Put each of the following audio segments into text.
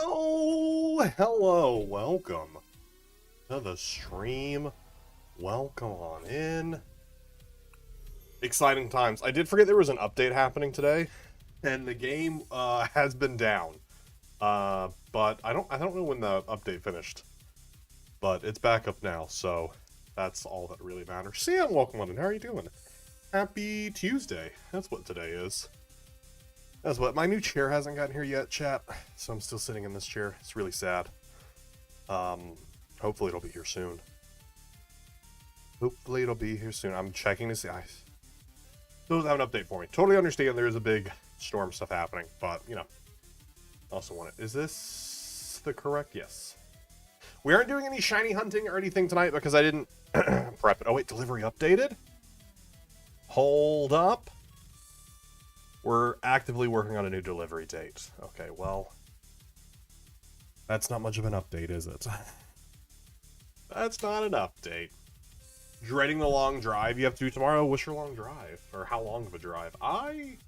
Hello, welcome to the stream. Welcome on in. Exciting times. I did forget there was an update happening today, and the game has been down. But I don't know when the update finished. But it's back up now, so that's all that really matters. Sam, welcome on in. How are you doing? Happy Tuesday. That's what today is. That's what. My new chair hasn't gotten here yet, chat. So I'm still sitting in this chair. It's really sad. Hopefully it'll be here soon. Hopefully it'll be here soon. I'm checking to see. I still doesn't have an update for me. Totally understand there is a big storm stuff happening, but you know, also want it. Is this the correct? Yes. We aren't doing any shiny hunting or anything tonight because I didn't prep it. Oh wait, delivery updated? Hold up. We're actively working on a new delivery date. Okay, well, that's not much of an update, is it? That's not an update. Dreading the long drive you have to do tomorrow? What's your long drive? Or how long of a drive? I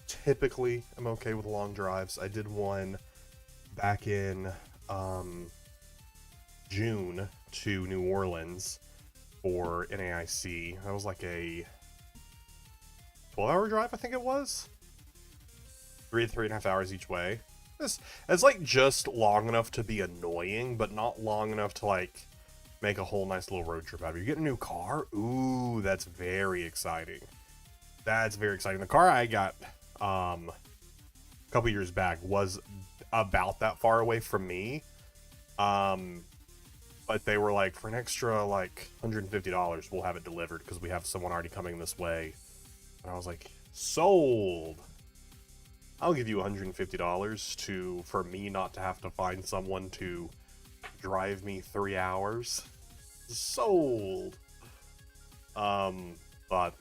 typically am okay with long drives. I did one back in June to New Orleans for NAIC. That was like a 12-hour drive, I think it was. 3 to 3.5 hours each way. It's like just long enough to be annoying, but not long enough to like make a whole nice little road trip out of it. You get a new car? Ooh, that's very exciting. That's very exciting. The car I got a couple years back was about that far away from me. But they were like, for an extra like $150, we'll have it delivered because we have someone already coming this way. And I was like, sold. I'll give you $150 for me not to have to find someone to drive me 3 hours. Sold. But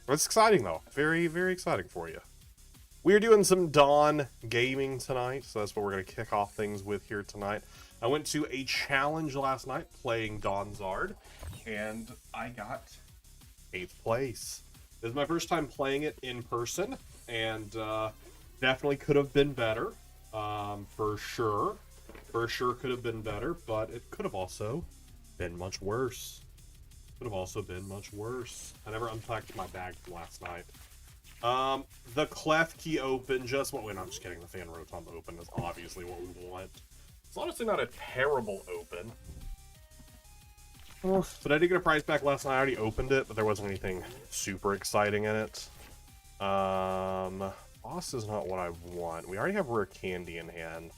it's exciting though. Very, very exciting for you. We are doing some Dawn gaming tonight, so that's what we're going to kick off things with here tonight. I went to a challenge last night playing DawnZard, and I got 8th place. This is my first time playing it in person, and definitely could have been better, for sure. For sure could have been better, but it could have also been much worse. Could have also been much worse. I never unpacked my bag from last night. The clef key open, just what, wait, no, I'm just kidding. The fan rotom open is obviously what we want. It's honestly not a terrible open. But I did get a prize back last night. I already opened it, but there wasn't anything super exciting in it. Boss is not what I want. We already have rare candy in hand.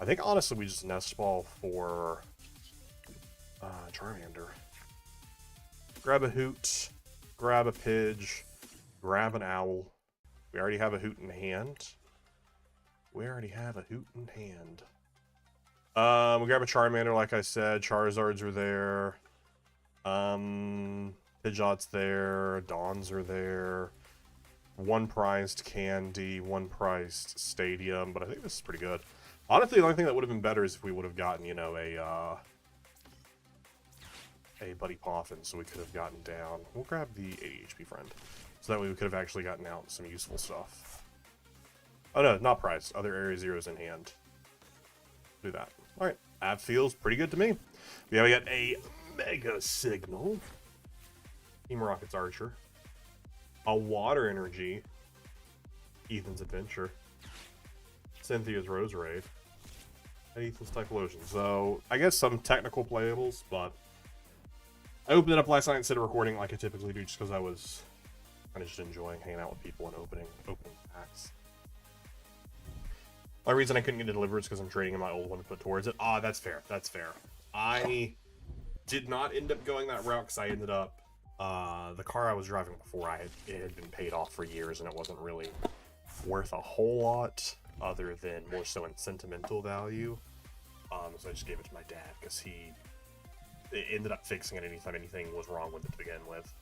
I think honestly we just nest ball for Charmander. Grab a Hoot, grab a Pidge, grab an Owl. We already have a Hoot in hand. We grab a Charmander, like I said. Charizards are there. Pidgeot's there. Dawns are there. One prized candy, one prized stadium, but I think this is pretty good. Honestly, the only thing that would have been better is if we would have gotten, you know, a Buddy Poffin, so we could have gotten down. We'll grab the 80 HP friend, so that way we could have actually gotten out some useful stuff. Oh no, not prized. Other area zeros in hand. Do that. All right, that feels pretty good to me. We got a Mega Signal. Team Rocket's Archer. A Water Energy. Ethan's Adventure. Cynthia's Roserade. And Ethan's Typhlosion. So, I guess some technical playables, but I opened it up last night instead of recording like I typically do just because I was kind of just enjoying hanging out with people and opening packs. The reason I couldn't get it delivered is because I'm trading in my old one to put towards it. Ah, that's fair. That's fair. I did not end up going that route because I ended up the car I was driving before it had been paid off for years, and it wasn't really worth a whole lot other than more so in sentimental value. So I just gave it to my dad because he ended up fixing it anytime anything was wrong with it to begin with.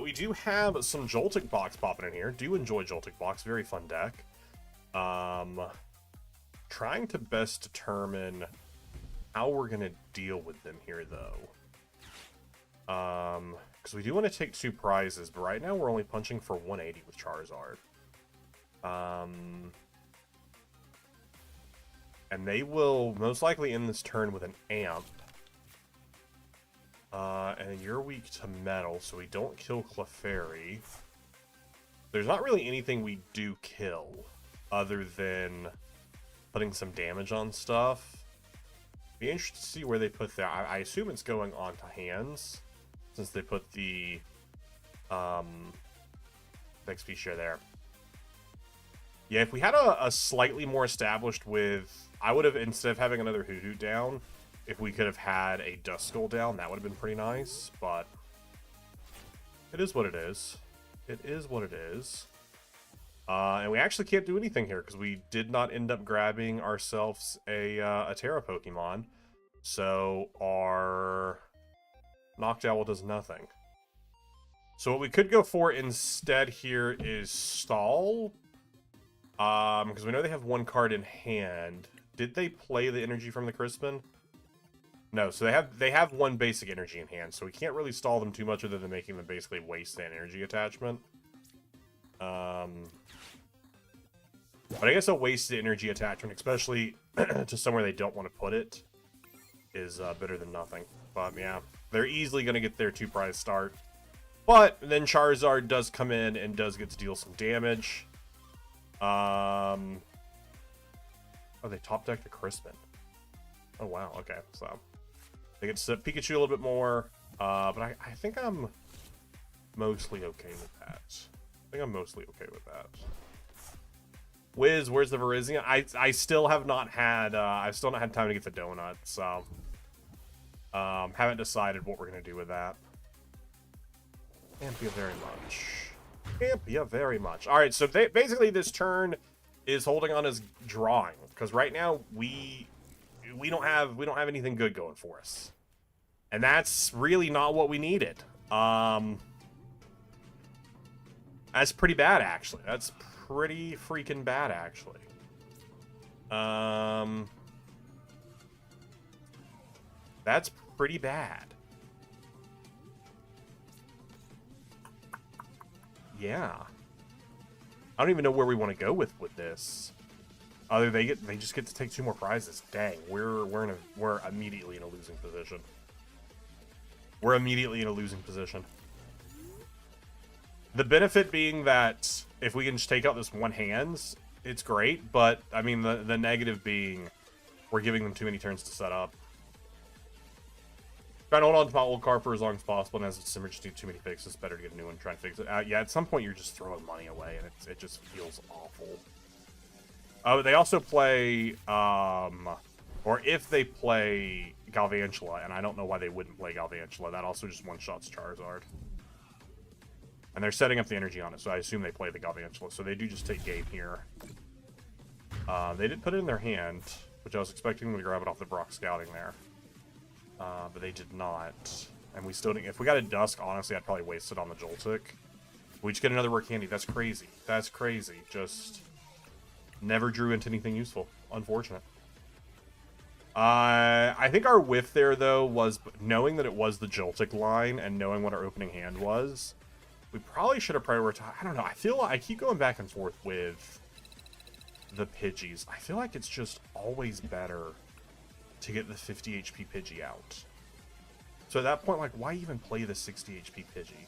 We do have some Joltik Box popping in here. Do enjoy Joltik Box, very fun deck. Trying to best determine how we're gonna deal with them here though. Because we do want to take 2 prizes, but right now we're only punching for 180 with Charizard. And they will most likely end this turn with an amp. And you're weak to metal, so we don't kill Clefairy. There's not really anything we do kill other than putting some damage on stuff. Be interested to see where they put that. I assume it's going on to hands, since they put the XP share there. Yeah, if we had a slightly more established with... I would have, instead of having another Hoodoo down, if we could have had a Duskull down, that would have been pretty nice, but it is what it is. It is what it is. And we actually can't do anything here, because we did not end up grabbing ourselves a Terra Pokemon, so our Knocked Owl does nothing. So what we could go for instead here is Stall, because we know they have one card in hand. Did they play the energy from the Crispin? No, so they have one basic energy in hand, so we can't really stall them too much other than making them basically waste that energy attachment. But I guess a wasted energy attachment, especially to somewhere they don't want to put it, is better than nothing. But yeah, they're easily going to get their 2-prize start. But then Charizard does come in and does get to deal some damage. Oh, they top decked the Crispin. Oh wow, okay, so they get to Pikachu a little bit more, but I think I'm mostly okay with that. Wiz, where's the Verizia? I still have not had I've still not had time to get the donut, so haven't decided what we're gonna do with that. Thank you very much. Thank you very much. All right, so basically this turn is holding on as drawing, because right now we don't have anything good going for us, and that's really not what we needed. That's pretty bad, actually. That's pretty freaking bad, actually. That's pretty bad. Yeah. I don't even know where we want to go with this. Other they just get to take 2 more prizes. Dang, we're immediately in a losing position. We're immediately in a losing position. The benefit being that if we can just take out this one hands, it's great, but I mean the negative being we're giving them too many turns to set up. Trying to hold on to my old car for as long as possible, and as the Simmer just need too many fixes, it's better to get a new one and try and fix it. Yeah, at some point you're just throwing money away, and it just feels awful. They also play, or if they play Galvantula, and I don't know why they wouldn't play Galvantula, that also just one-shots Charizard. And they're setting up the energy on it, so I assume they play the Galvantula, so they do just take game here. They did put it in their hand, which I was expecting them to grab it off the Brock Scouting there. But they did not. And we still didn't. If we got a Dusk, honestly, I'd probably waste it on the Joltik. We just get another Rare Candy. That's crazy. That's crazy. Just never drew into anything useful. Unfortunate. I think our whiff there, though, was knowing that it was the Joltik line and knowing what our opening hand was. We probably should have prioritized. I don't know. I feel like I keep going back and forth with the Pidgeys. I feel like it's just always better to get the 50 HP Pidgey out. So at that point, like, why even play the 60 HP Pidgey?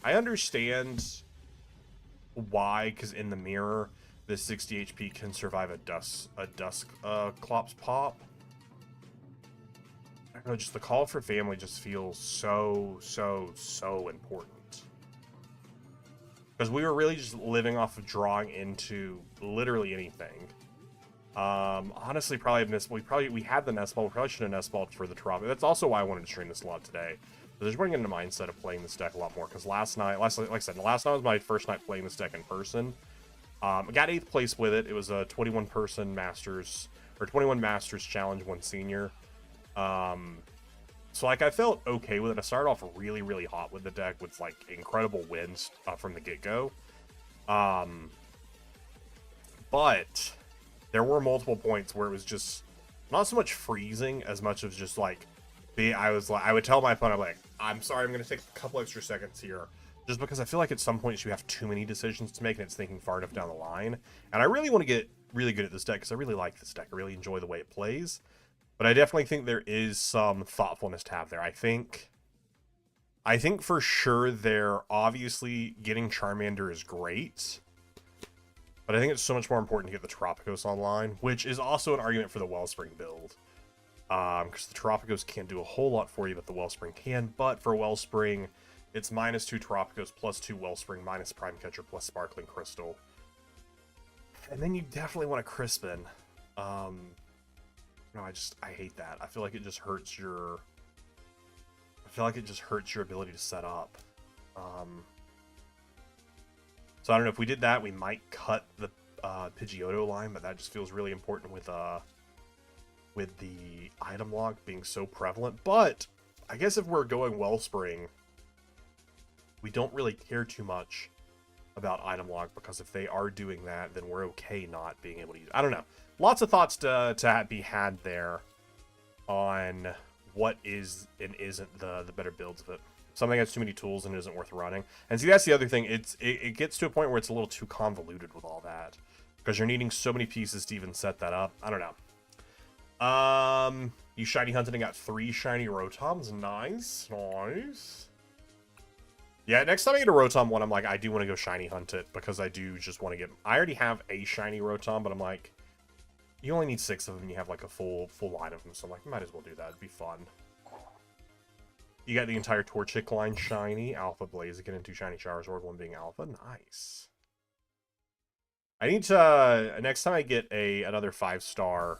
I understand why, because in the mirror, the 60 HP can survive a Dusclops pop. I don't know, just the Call for Family just feels so important. Because we were really just living off of drawing into literally anything. Honestly, probably missed. We had the Nest Ball. We probably should have Nest Balled for the Trop. That's also why I wanted to stream this a lot today. But just bringing in the mindset of playing this deck a lot more. Because last night, like I said, last night was my first night playing this deck in person. I got 8th place with it. It was a 21-person Masters, or 21 Masters Challenge, 1 Senior. So like I felt okay with it. I started off really hot with the deck with like incredible wins from the get-go. But there were multiple points where it was just not so much freezing as much as just like I would tell my opponent, like, I'm sorry, I'm going to take a couple extra seconds here, just because I feel like at some point you have too many decisions to make and it's thinking far enough down the line. And I really want to get really good at this deck because I really like this deck. I really enjoy the way it plays. But I definitely think there is some thoughtfulness to have there. I think for sure they're obviously getting Charmander is great. But I think it's so much more important to get the Tropicos online, which is also an argument for the Wellspring build. Because the Tropicos can't do a whole lot for you, but the Wellspring can. But for Wellspring, it's -2 Tropicos, +2 Wellspring, minus Prime Catcher, plus Sparkling Crystal. And then you definitely want a Crispin. No, I hate that. I feel like it just hurts your... ability to set up. So I don't know, if we did that, we might cut the Pidgeotto line, but that just feels really important with the item log being so prevalent. But I guess if we're going Wellspring, we don't really care too much about item log, because if they are doing that, then we're okay not being able to use it. I don't know. Lots of thoughts to be had there on what is and isn't the better builds of it. Something has too many tools and isn't worth running. And see, that's the other thing. It gets to a point where it's a little too convoluted with all that, because you're needing so many pieces to even set that up. I don't know. You shiny hunted and got 3 shiny Rotoms. Nice. Nice. Yeah, next time I get a Rotom one, I'm like, I do want to go shiny hunt it, because I do just want to get... I already have a shiny Rotom, but I'm like, you only need 6 of them, and you have like a full line of them, so I'm like, might as well do that. It'd be fun. You got the entire Torchic line shiny, Alpha Blaziken, and 2 shiny Charizard, 1 being Alpha. Nice. I need to... next time I get another 5-star,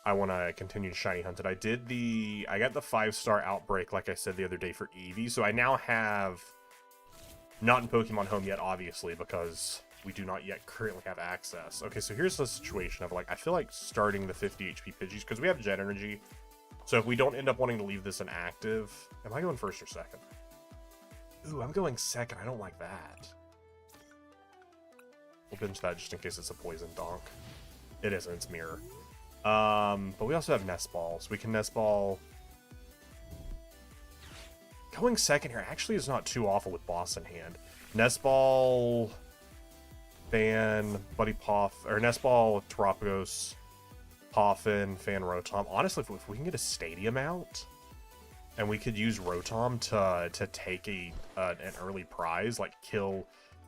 I want to continue to shiny hunt it. I got the 5-star Outbreak, like I said the other day, for Eevee, so I now have... Not in Pokemon Home yet, obviously, because we do not yet currently have access. Okay, so here's the situation of, like, I feel like starting the 50 HP Pidgeys, because we have Jet Energy. So if we don't end up wanting to leave this inactive... Am I going first or second? Ooh, I'm going second. I don't like that. We'll binge that just in case it's a Poison Donk. It isn't. It's Mirror. But we also have Nest Ball, so we can Nest Ball... Going second here actually is not too awful with Boss in hand. Nest Ball, Fan, Buddy Poff, or Nest Ball, Tropicos, Poffin, Fan, Rotom. Honestly, if we can get a Stadium out, and we could use Rotom to take an early prize, like kill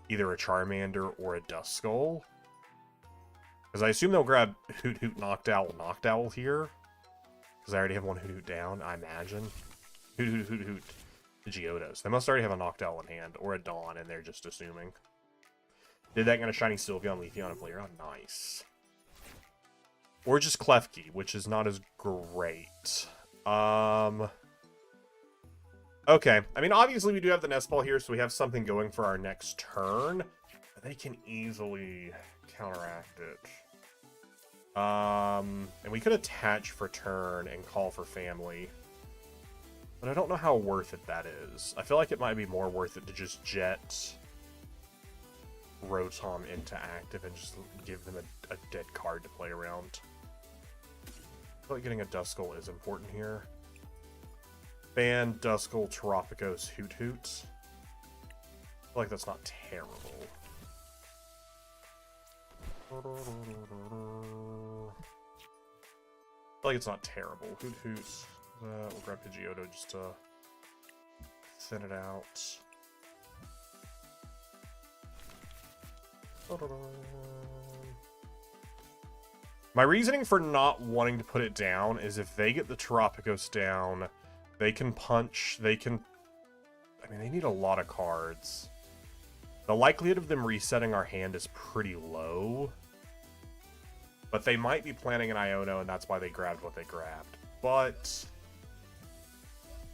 either a Charmander or a Duskull. Because I assume they'll grab Hoot Hoot Noctowl here. Because I already have one Hoot Hoot down, I imagine. Hoot Hoot Hoot Hoot. The Geodos. They must already have a Noctowl in hand, or a Dawn, and they're just assuming. Did that get a shiny Sylveon, Leafeon, and Flareon? Nice. Or just Klefki, which is not as great. Okay. I mean, obviously we do have the Nest Ball here, so we have something going for our next turn. But they can easily counteract it. And we could attach for turn and call for family. But I don't know how worth it that is. I feel like it might be more worth it to just jet Rotom into active and just give them a dead card to play around. I feel like getting a Duskull is important here. Ban, Duskull, Tropicos, Hoot Hoot. I feel like that's not terrible. I feel like it's not terrible. Hoot Hoot. We'll grab Pidgeotto just to thin it out. My reasoning for not wanting to put it down is if they get the Tropicos down, they can punch, they can... I mean, they need a lot of cards. The likelihood of them resetting our hand is pretty low. But they might be planning an Iono, and that's why they grabbed what they grabbed. But...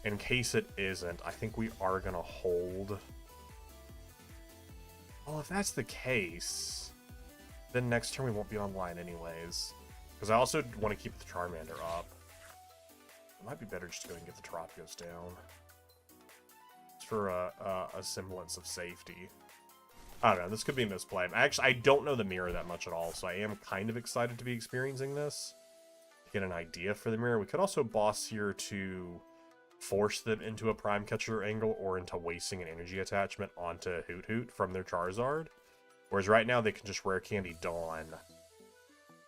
in case it isn't, I think we are going to hold. Well, if that's the case, then next turn we won't be online anyways. Because I also want to keep the Charmander up. It might be better just to go and get the Tropicos down. Just for a semblance of safety. I don't know, this could be a misplay. I don't know the mirror that much at all, so I am kind of excited to be experiencing this. To get an idea for the mirror. We could also boss here to force them into a Prime Catcher angle or into wasting an energy attachment onto Hoot Hoot from their Charizard. Whereas right now they can just Rare Candy Dawn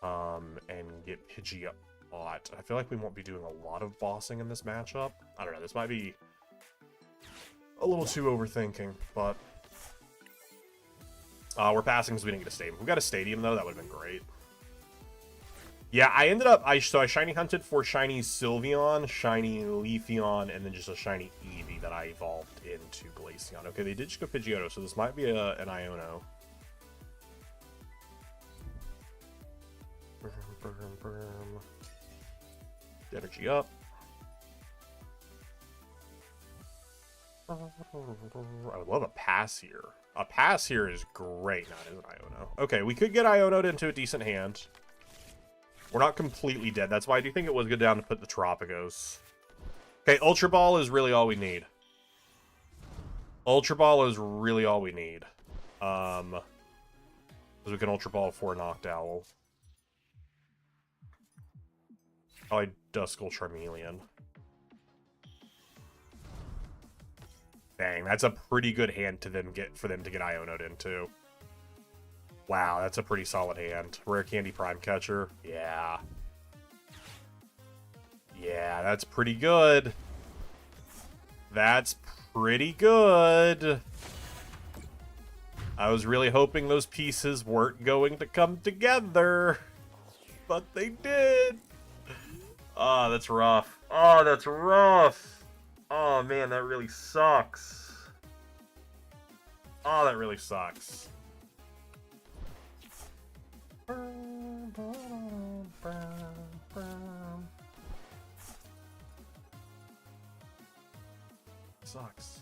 and get Pidgeot. I feel like we won't be doing a lot of bossing in this matchup. I don't know, this might be a little too overthinking, but we're passing because we didn't get a stadium. If we got a stadium, though, that would have been great. Yeah, I ended up, I shiny hunted for shiny Sylveon, shiny Leafeon, and then just a shiny Eevee that I evolved into Glaceon. Okay, they did just go Pidgeotto, so this might be an Iono. Energy up. I would love a pass here. A pass here is great, not as an Iono. Okay, we could get Iono'd into a decent hand. We're not completely dead. That's why I do think it was good down to put the Tropicos. Okay, Ultra Ball is really all we need. Ultra Ball is really all we need. Because we can Ultra Ball for Noctowl. Probably Duskull Charmeleon. Dang, that's a pretty good hand to them for them to get Iono'd into. Wow, that's a pretty solid hand. Rare Candy Prime Catcher. Yeah. Yeah, that's pretty good. That's pretty good. I was really hoping those pieces weren't going to come together. But they did. Oh, that's rough. Oh, that's rough. Oh, man, that really sucks. Oh, that really sucks. Sucks.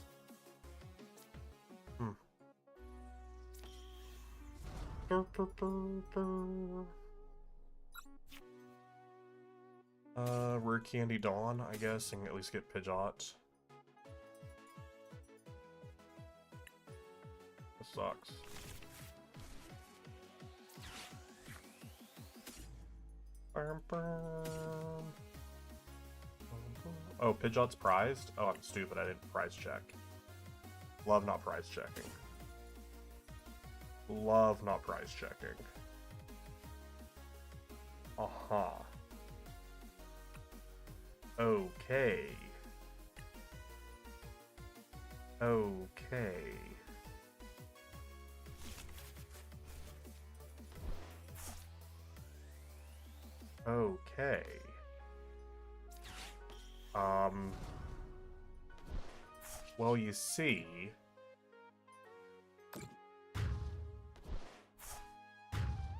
Rare Candy Dawn, I guess, and at least get Pidgeot. That sucks. Oh, Pidgeot's prized? Oh, I'm stupid. I didn't prize check. Love not prize checking. Love not prize checking. Uh-huh. Okay. Okay. Okay. Well, you see...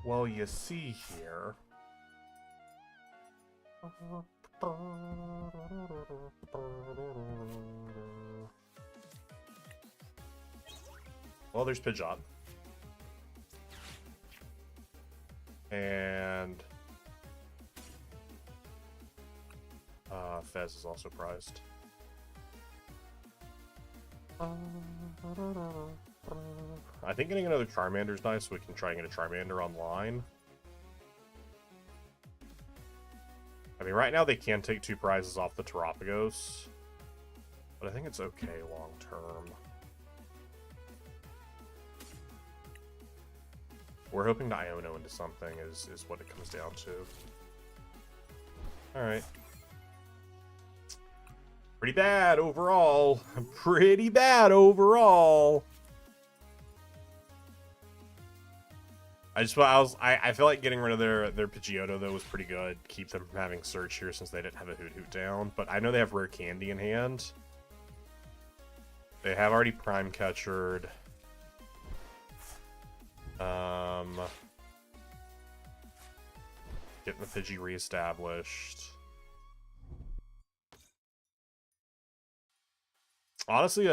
Well, you see here... Well, there's Pidgeot. And... Fez is also prized. I think getting another Charmander is nice, so we can try and get a Charmander online. I mean, right now they can take 2 prizes off the Terapagos, but I think it's okay long term. We're hoping to Iono into something is what it comes down to. Alright. Pretty bad overall. Pretty bad overall. I feel like getting rid of their Pidgeotto though was pretty good. Keep them from having Search here since they didn't have a Hoot Hoot down. But I know they have Rare Candy in hand. They have already Prime Catchered. Getting the Pidgey reestablished. Honestly,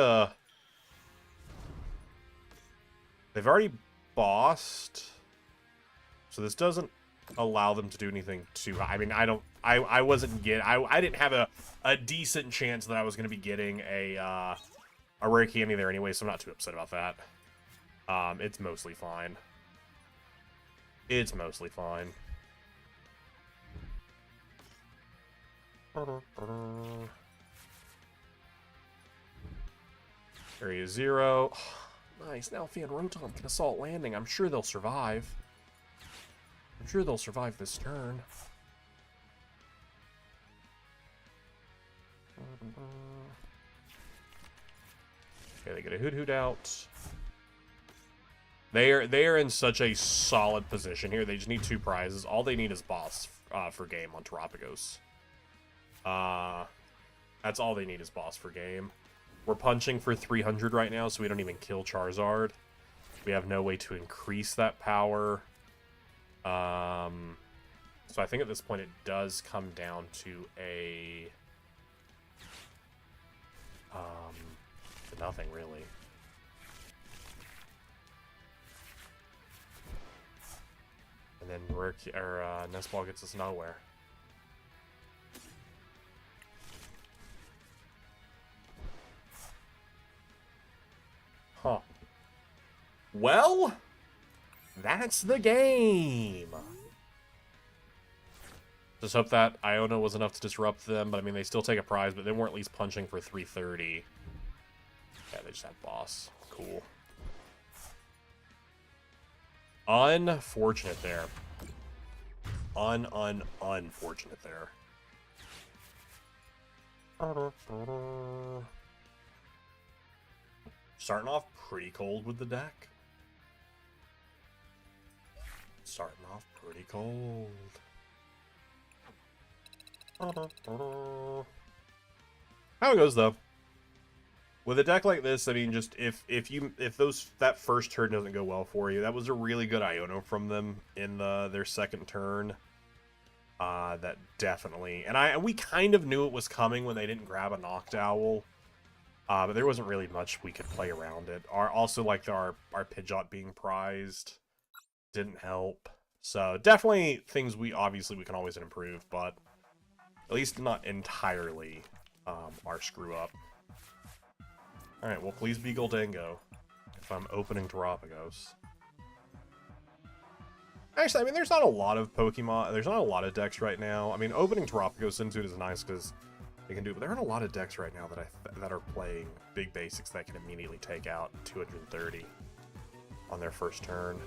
they've already bossed, so this doesn't allow them to do anything too. I mean, I didn't have a decent chance that I was going to be getting a Rare Candy there anyway, so I'm not too upset about that. It's mostly fine. It's mostly fine. Area 0. Oh, nice. Now Fan Rotom can assault landing. I'm sure they'll survive. I'm I'm sure they'll survive this turn. Okay, they get a Hoot out. They are in such a solid position here. They just need 2 prizes. All they need is boss for game on Terapagos. That's all they need is boss for game. We're punching for 300 right now, so we don't even kill Charizard. We have no way to increase that power. So I think at this point it does come down to a... nothing, really. And then Nest Ball gets us nowhere. Huh. Well, that's the game. Just hope that Iona was enough to disrupt them, but I mean, they still take a prize, but they weren't at least punching for 330. Yeah, they just had boss. Cool. Unfortunate there. Unfortunate there. Starting off pretty cold with the deck. Starting off pretty cold. How it goes though. With a deck like this, I mean, just if that first turn doesn't go well for you, that was a really good Iono from them in their second turn. That definitely, and we kind of knew it was coming when they didn't grab a Knocked Owl, but there wasn't really much we could play around it. Also, like our Pidgeot being prized didn't help. So definitely things we can always improve, but at least not entirely our screw up. Alright, well, please be Goldango if I'm opening Terapagos. Actually, I mean, there's not a lot of Pokemon. There's not a lot of decks right now. I mean, opening Terapagos into it is nice because they can do it, but there aren't a lot of decks right now that are playing big basics that can immediately take out 230 on their first turn.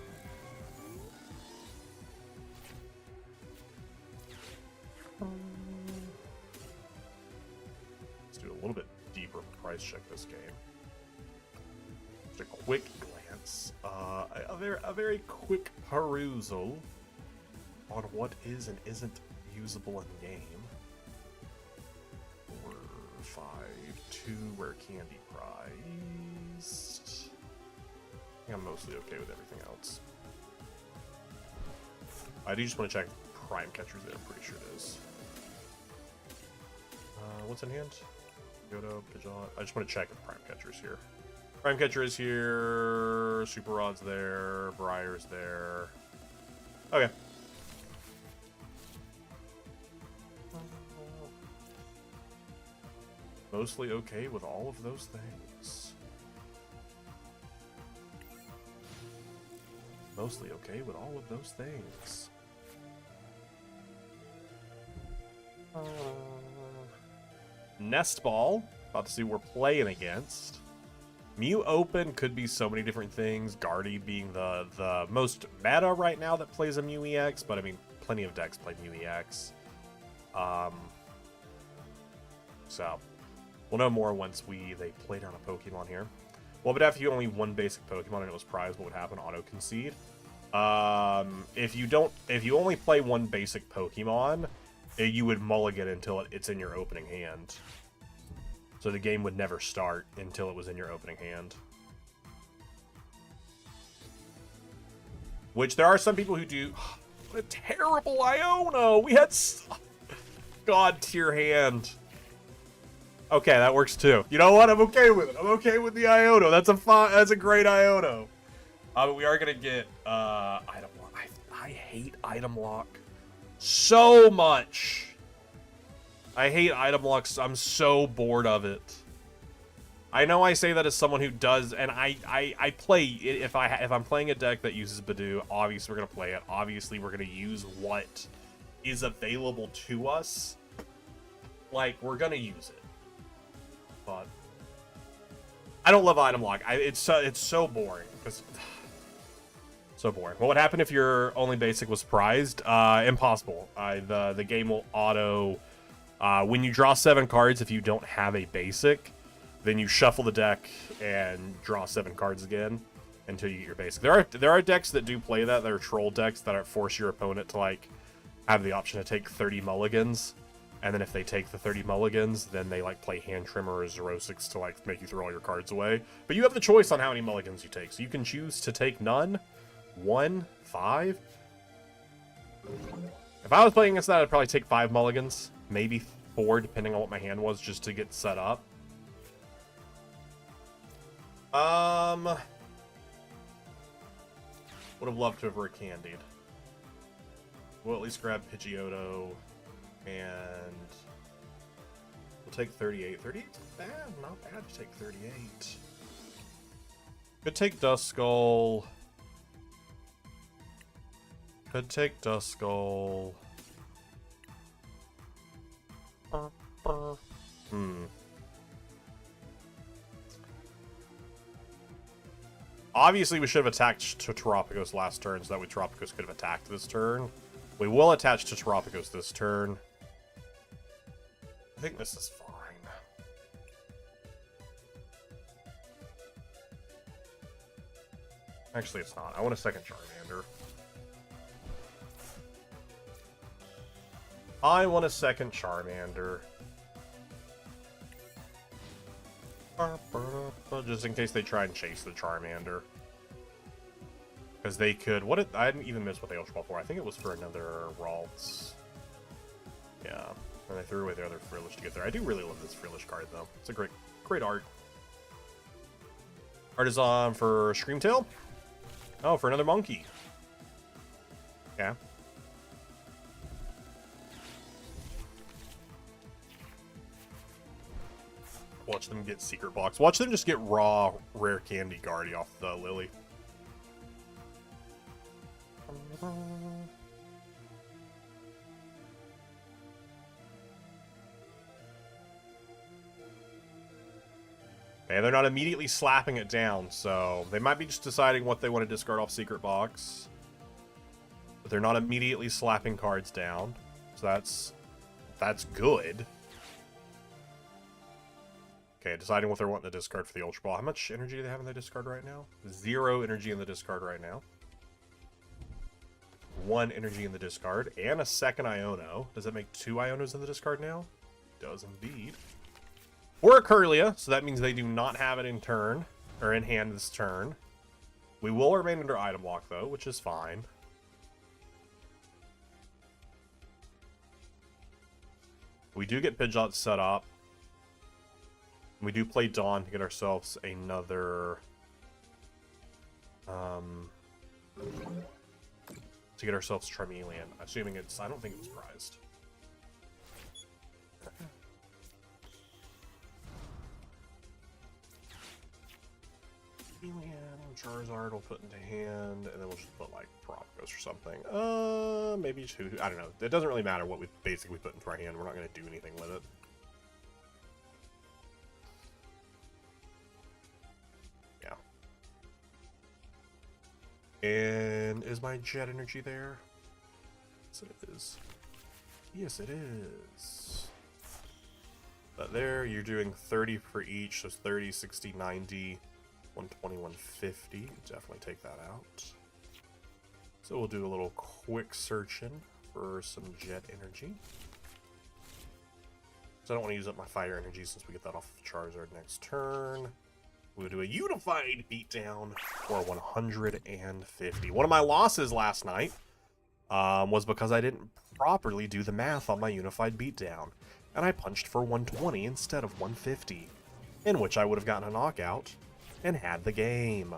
Let's do a little bit deeper price check this game. Just a quick glance, a very quick perusal on what is and isn't usable in game. 4, 5, 2 rare candy prized. I think I'm mostly okay with everything else. I do just want to check Prime Catchers there. I'm pretty sure it is. What's in hand? Yodo, Pidgeot. I just want to check if Prime Catcher's here. Prime Catcher is here. Super Rod's there. Briar's there. Okay. Mostly okay with all of those things. Mostly okay with all of those things. Nest Ball. About to see what we're playing against. Mew Open could be so many different things. Guardy being the most meta right now that plays a Mew EX, but I mean, plenty of decks play Mew EX. So, we'll know more once they play down a Pokemon here. Well, but if you only one basic Pokemon and it was prized, what would happen? Auto concede. If you only play one basic Pokemon, you would mulligan until it's in your opening hand. So the game would never start until it was in your opening hand. Which there are some people who do. What a terrible Iono! We had God tier hand. Okay, that works too. You know what? I'm okay with it. I'm okay with the Iono. That's a great Iono. But we are gonna get item lock. I hate item lock so much. I hate item locks. I'm so bored of it. I know I say that as someone who does, and I play if I'm playing a deck that uses Badoo, obviously we're gonna play it. Obviously we're gonna use what is available to us. Like, we're gonna use it. But I don't love item lock. It's so boring because So boring. What would happen if your only basic was prized? Impossible. The game will auto... when you draw 7 cards, if you don't have a basic, then you shuffle the deck and draw 7 cards again until you get your basic. There are decks that do play that. There are troll decks that force your opponent to, like, have the option to take 30 mulligans. And then if they take the 30 mulligans, then they, like, play Hand Trimmer or Xerosix to, like, make you throw all your cards away. But you have the choice on how many mulligans you take. So you can choose to take none, 1, 5. If I was playing against that, I'd probably take 5 mulligans. Maybe 4, depending on what my hand was, just to get set up. Would have loved to have recandied. We'll at least grab Pidgeotto, and we'll take 38. 38's bad, not bad to take 38. Could take Duskull. Could take Duskull. Obviously, we should have attacked to Terapagos last turn, so that way Terapagos could have attacked this turn. We will attach to Terapagos this turn. I think this is fine. Actually, it's not. I want a second Charmander. I want a second Charmander. Just in case they try and chase the Charmander. Because they could... I didn't even miss what they Ultra Ball for. I think it was for another Ralts. Yeah. And they threw away the other Frillish to get there. I do really love this Frillish card, though. It's a great art. Art is on for Screamtail. Oh, for another monkey. Yeah. Watch them get Secret Box. Watch them just get raw Rare Candy Guardy off the Lily. Okay, they're not immediately slapping it down, so they might be just deciding what they want to discard off Secret Box. But they're not immediately slapping cards down, so that's good. Okay, deciding what they're wanting to discard for the Ultra Ball. How much energy do they have in the discard right now? 0 energy in the discard right now. 1 energy in the discard. And a second Iono. Does that make 2 Ionos in the discard now? Does indeed. Or a Kirlia, so that means they do not have it in turn, or in hand this turn. We will remain under item lock, though, which is fine. We do get Pidgeot set up. We do play Dawn to get ourselves another... to get ourselves Charmeleon. Assuming it's... I don't think it's prized. Charizard we'll put into hand, and then we'll just put, like, Propagos or something. Maybe 2... I don't know. It doesn't really matter what we basically put into our hand. We're not going to do anything with it. And is my Jet Energy there? Yes, it is. Yes, it is. But there, you're doing 30 for each, so it's 30, 60, 90, 120, 150. Definitely take that out. So we'll do a little quick searching for some Jet Energy. So I don't want to use up my Fire Energy since we get that off Charizard next turn. We'll do a Unified Beatdown for 150. One of my losses last night was because I didn't properly do the math on my Unified Beatdown. And I punched for 120 instead of 150. In which I would have gotten a knockout and had the game.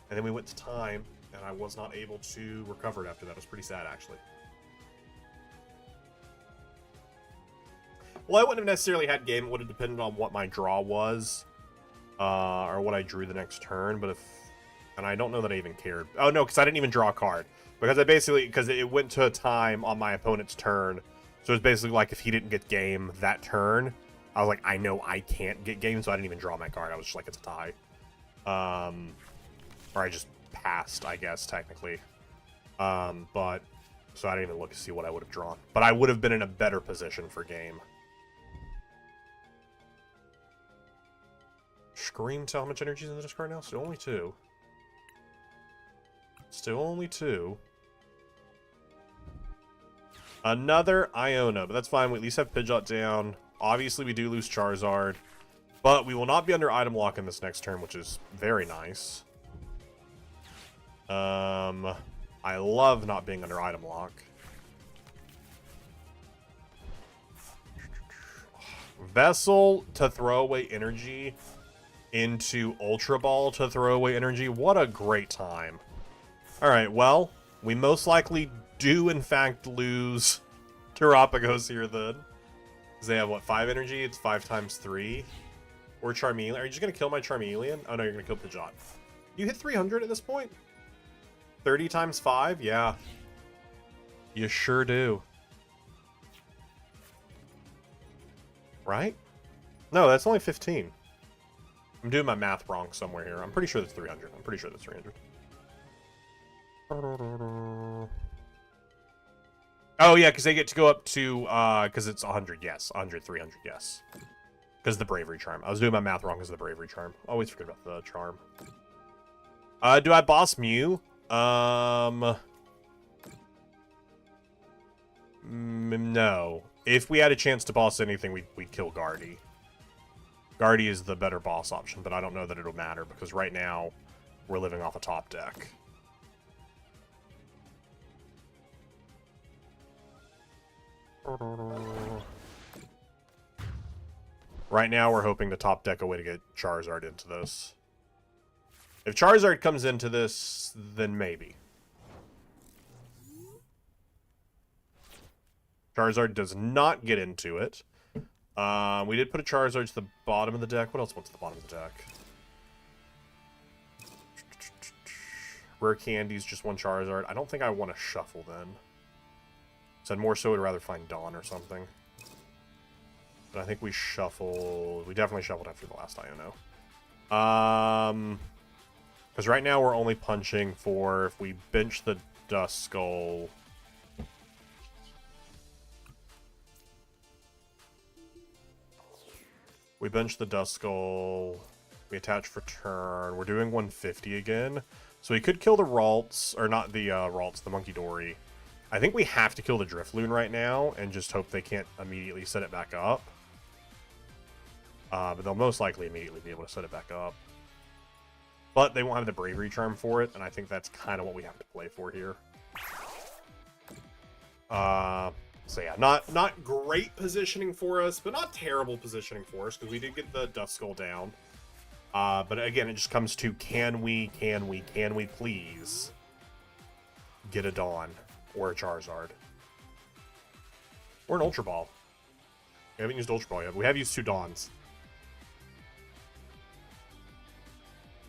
And then we went to time, and I was not able to recover it after that. It was pretty sad, actually. Well, I wouldn't have necessarily had game. It would have depended on what my draw was. Or what I drew the next turn. But if... And I don't know that I even cared. Oh, no, because I didn't even draw a card. Because I basically... Because it went to a time on my opponent's turn. So it's basically like if he didn't get game that turn, I was like, I know I can't get game, so I didn't even draw my card. I was just like, it's a tie. Or I just passed, I guess, technically. But, so I didn't even look to see what I would have drawn. But I would have been in a better position for game. Scream, tell how much energy is in the discard now? Still only 2. Still only 2. Another Iona, but that's fine. We at least have Pidgeot down. Obviously, we do lose Charizard. But we will not be under item lock in this next turn, which is very nice. I love not being under item lock. Vessel to throw away energy into Ultra Ball to throw away energy. What a great time. Alright, well, we most likely do in fact lose Terapagos here then. Because they have, what, 5 energy? It's 5 times 3. Or Charmeleon. Are you just going to kill my Charmeleon? Oh no, you're going to kill Pidgeot. You hit 300 at this point? 30 times 5? Yeah. You sure do. Right? No, that's only 15. I'm doing my math wrong somewhere here. I'm pretty sure that's 300. I'm pretty sure that's 300. Oh, yeah, because they get to go up to, because it's 100, yes. 100, 300, yes. Because of the Bravery Charm. I was doing my math wrong because of the Bravery Charm. Always forget about the charm. Do I boss Mew? No. If we had a chance to boss anything, we'd kill Guardy. Guardy is the better boss option, but I don't know that it'll matter because right now we're living off a top deck. Right now we're hoping to top deck a way to get Charizard into this. If Charizard comes into this, then maybe. Charizard does not get into it. We did put a Charizard to the bottom of the deck. What else went to the bottom of the deck? Rare Candies, just one Charizard. I don't think I want to shuffle then. So I'd more so would rather find Dawn or something. But I think we shuffled... We definitely shuffled after the last Iono. Because right now we're only punching for... If we bench the Duskull... We bench the Duskull. We attach for turn. We're doing 150 again. So we could kill the Ralts. Or not the Ralts, the Monkey Dory. I think we have to kill the Drifloon right now. And just hope they can't immediately set it back up. But they'll most likely immediately be able to set it back up. But they won't have the Bravery Charm for it. And I think that's kind of what we have to play for here. So yeah, not great positioning for us, but not terrible positioning for us, because we did get the Duskull down. But again, it just comes to can we please get a Dawn or a Charizard? Or an Ultra Ball. We haven't used Ultra Ball yet, but we have used 2 Dawns.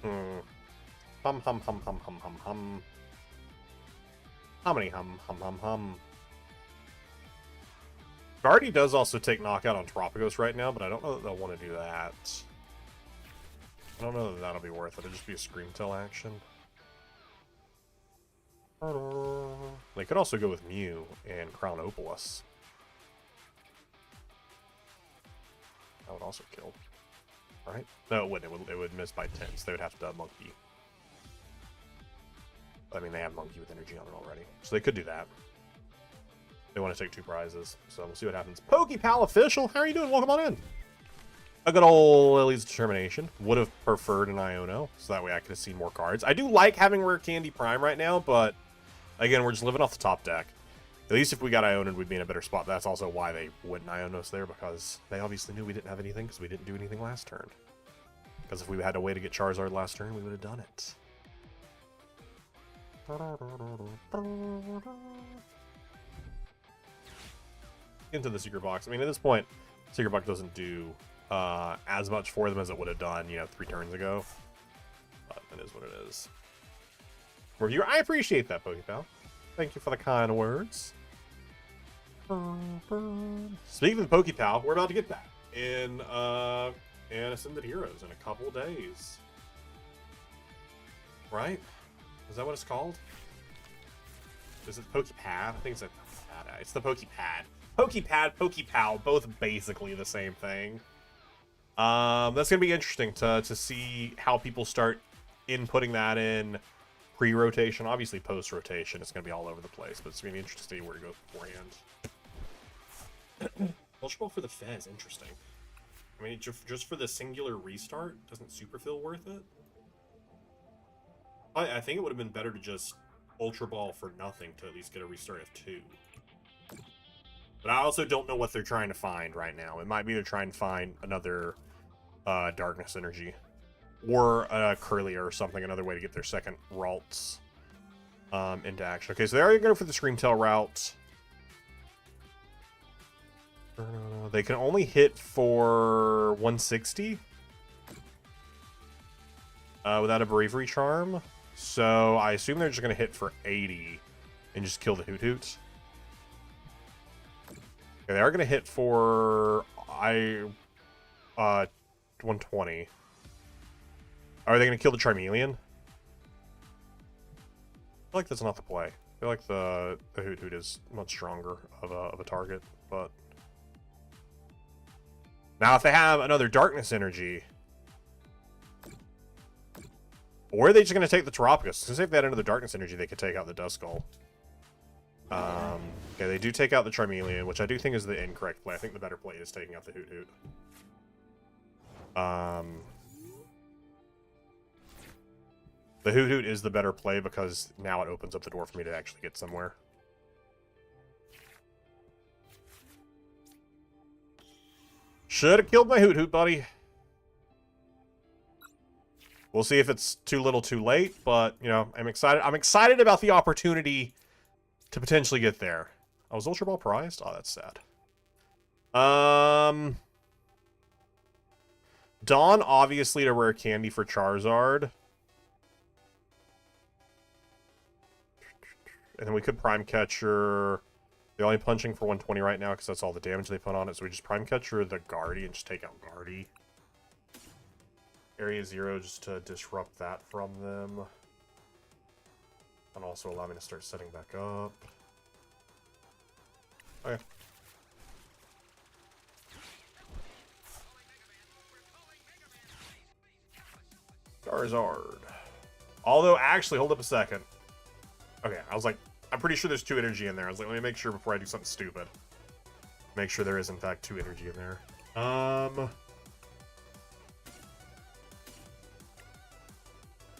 Hum hum hum hum hum hum hum. How many hum hum hum hum? Guardy does also take knockout on Terapagos right now, but I don't know that they'll want to do that. I don't know that that'll be worth it. It'll just be a Screamtail action. They could also go with Mew and Crown Opalus. That would also kill. Right? No, it wouldn't. It would miss by 10, so they would have to Monkey. I mean, they have Monkey with energy on it already. So they could do that. They want to take 2 prizes, so we'll see what happens. Pokepal official, how are you doing? Welcome on in. A good old Lily's Determination. Would have preferred an Iono, so that way I could have seen more cards. I do like having Rare Candy Prime right now, but again, we're just living off the top deck. At least if we got Iono'd, we'd be in a better spot. That's also why they wouldn't Ionos there, because they obviously knew we didn't have anything, because we didn't do anything last turn. Because if we had a way to get Charizard last turn, we would have done it. Into the secret box. I mean, at this point, secret box doesn't do as much for them as it would have done, 3 turns ago. But it is what it is. Reviewer, I appreciate that, Pokepal. Thank you for the kind words. Speaking of the Pokepal, we're about to get that in Ascended Heroes in a couple days. right? Is that what it's called? Is it Pokepad? I think it's a Pokepad. It's the Pokepad. Pokepad, Pokepal, both basically the same thing. That's gonna be interesting to see how people start inputting that in pre-rotation. Obviously, post-rotation, it's gonna be all over the place, but it's gonna be interesting to see where to go beforehand. Ultra Ball for the Fez, interesting. I mean, just for the singular restart, doesn't super feel worth it. I think it would have been better to just Ultra Ball for nothing to at least get a restart of 2. But I also don't know what they're trying to find right now. It might be they're trying to find another Darkness Energy. Or a Curlier or something, another way to get their second Ralts into action. Okay, so they're going to go for the Screamtail route. They can only hit for 160 without a Bravery Charm. So I assume they're just going to hit for 80 and just kill the Hoot Hoot. Okay, they are going to hit for 120. Are they going to kill the Charmeleon? I feel like that's not the play. I feel like the Hoot Hoot is much stronger of a target, but now if they have another Darkness Energy, or are they just going to take the Terapagos? Since if they had another Darkness Energy, they could take out the Duskull. Okay, they do take out the Charmeleon, which I do think is the incorrect play. I think the better play is taking out the Hoot Hoot. The Hoot Hoot is the better play because now it opens up the door for me to actually get somewhere. Should have killed my Hoot Hoot, buddy. We'll see if it's too little too late, but, you know, I'm excited. I'm excited about the opportunity to potentially get there. I was Ultra Ball prized? Oh, that's sad. Dawn, obviously, to rare candy for Charizard. And then we could Prime Catcher. They're only punching for 120 right now because that's all the damage they put on it. So we just Prime Catcher the Guardy and just take out Guardy. Area 0 just to disrupt that from them. And also allow me to start setting back up. Okay. Charizard. Although, actually, hold up a second. Okay, I was like, I'm pretty sure there's 2 energy in there. I was like, let me make sure before I do something stupid. Make sure there is, in fact, 2 energy in there.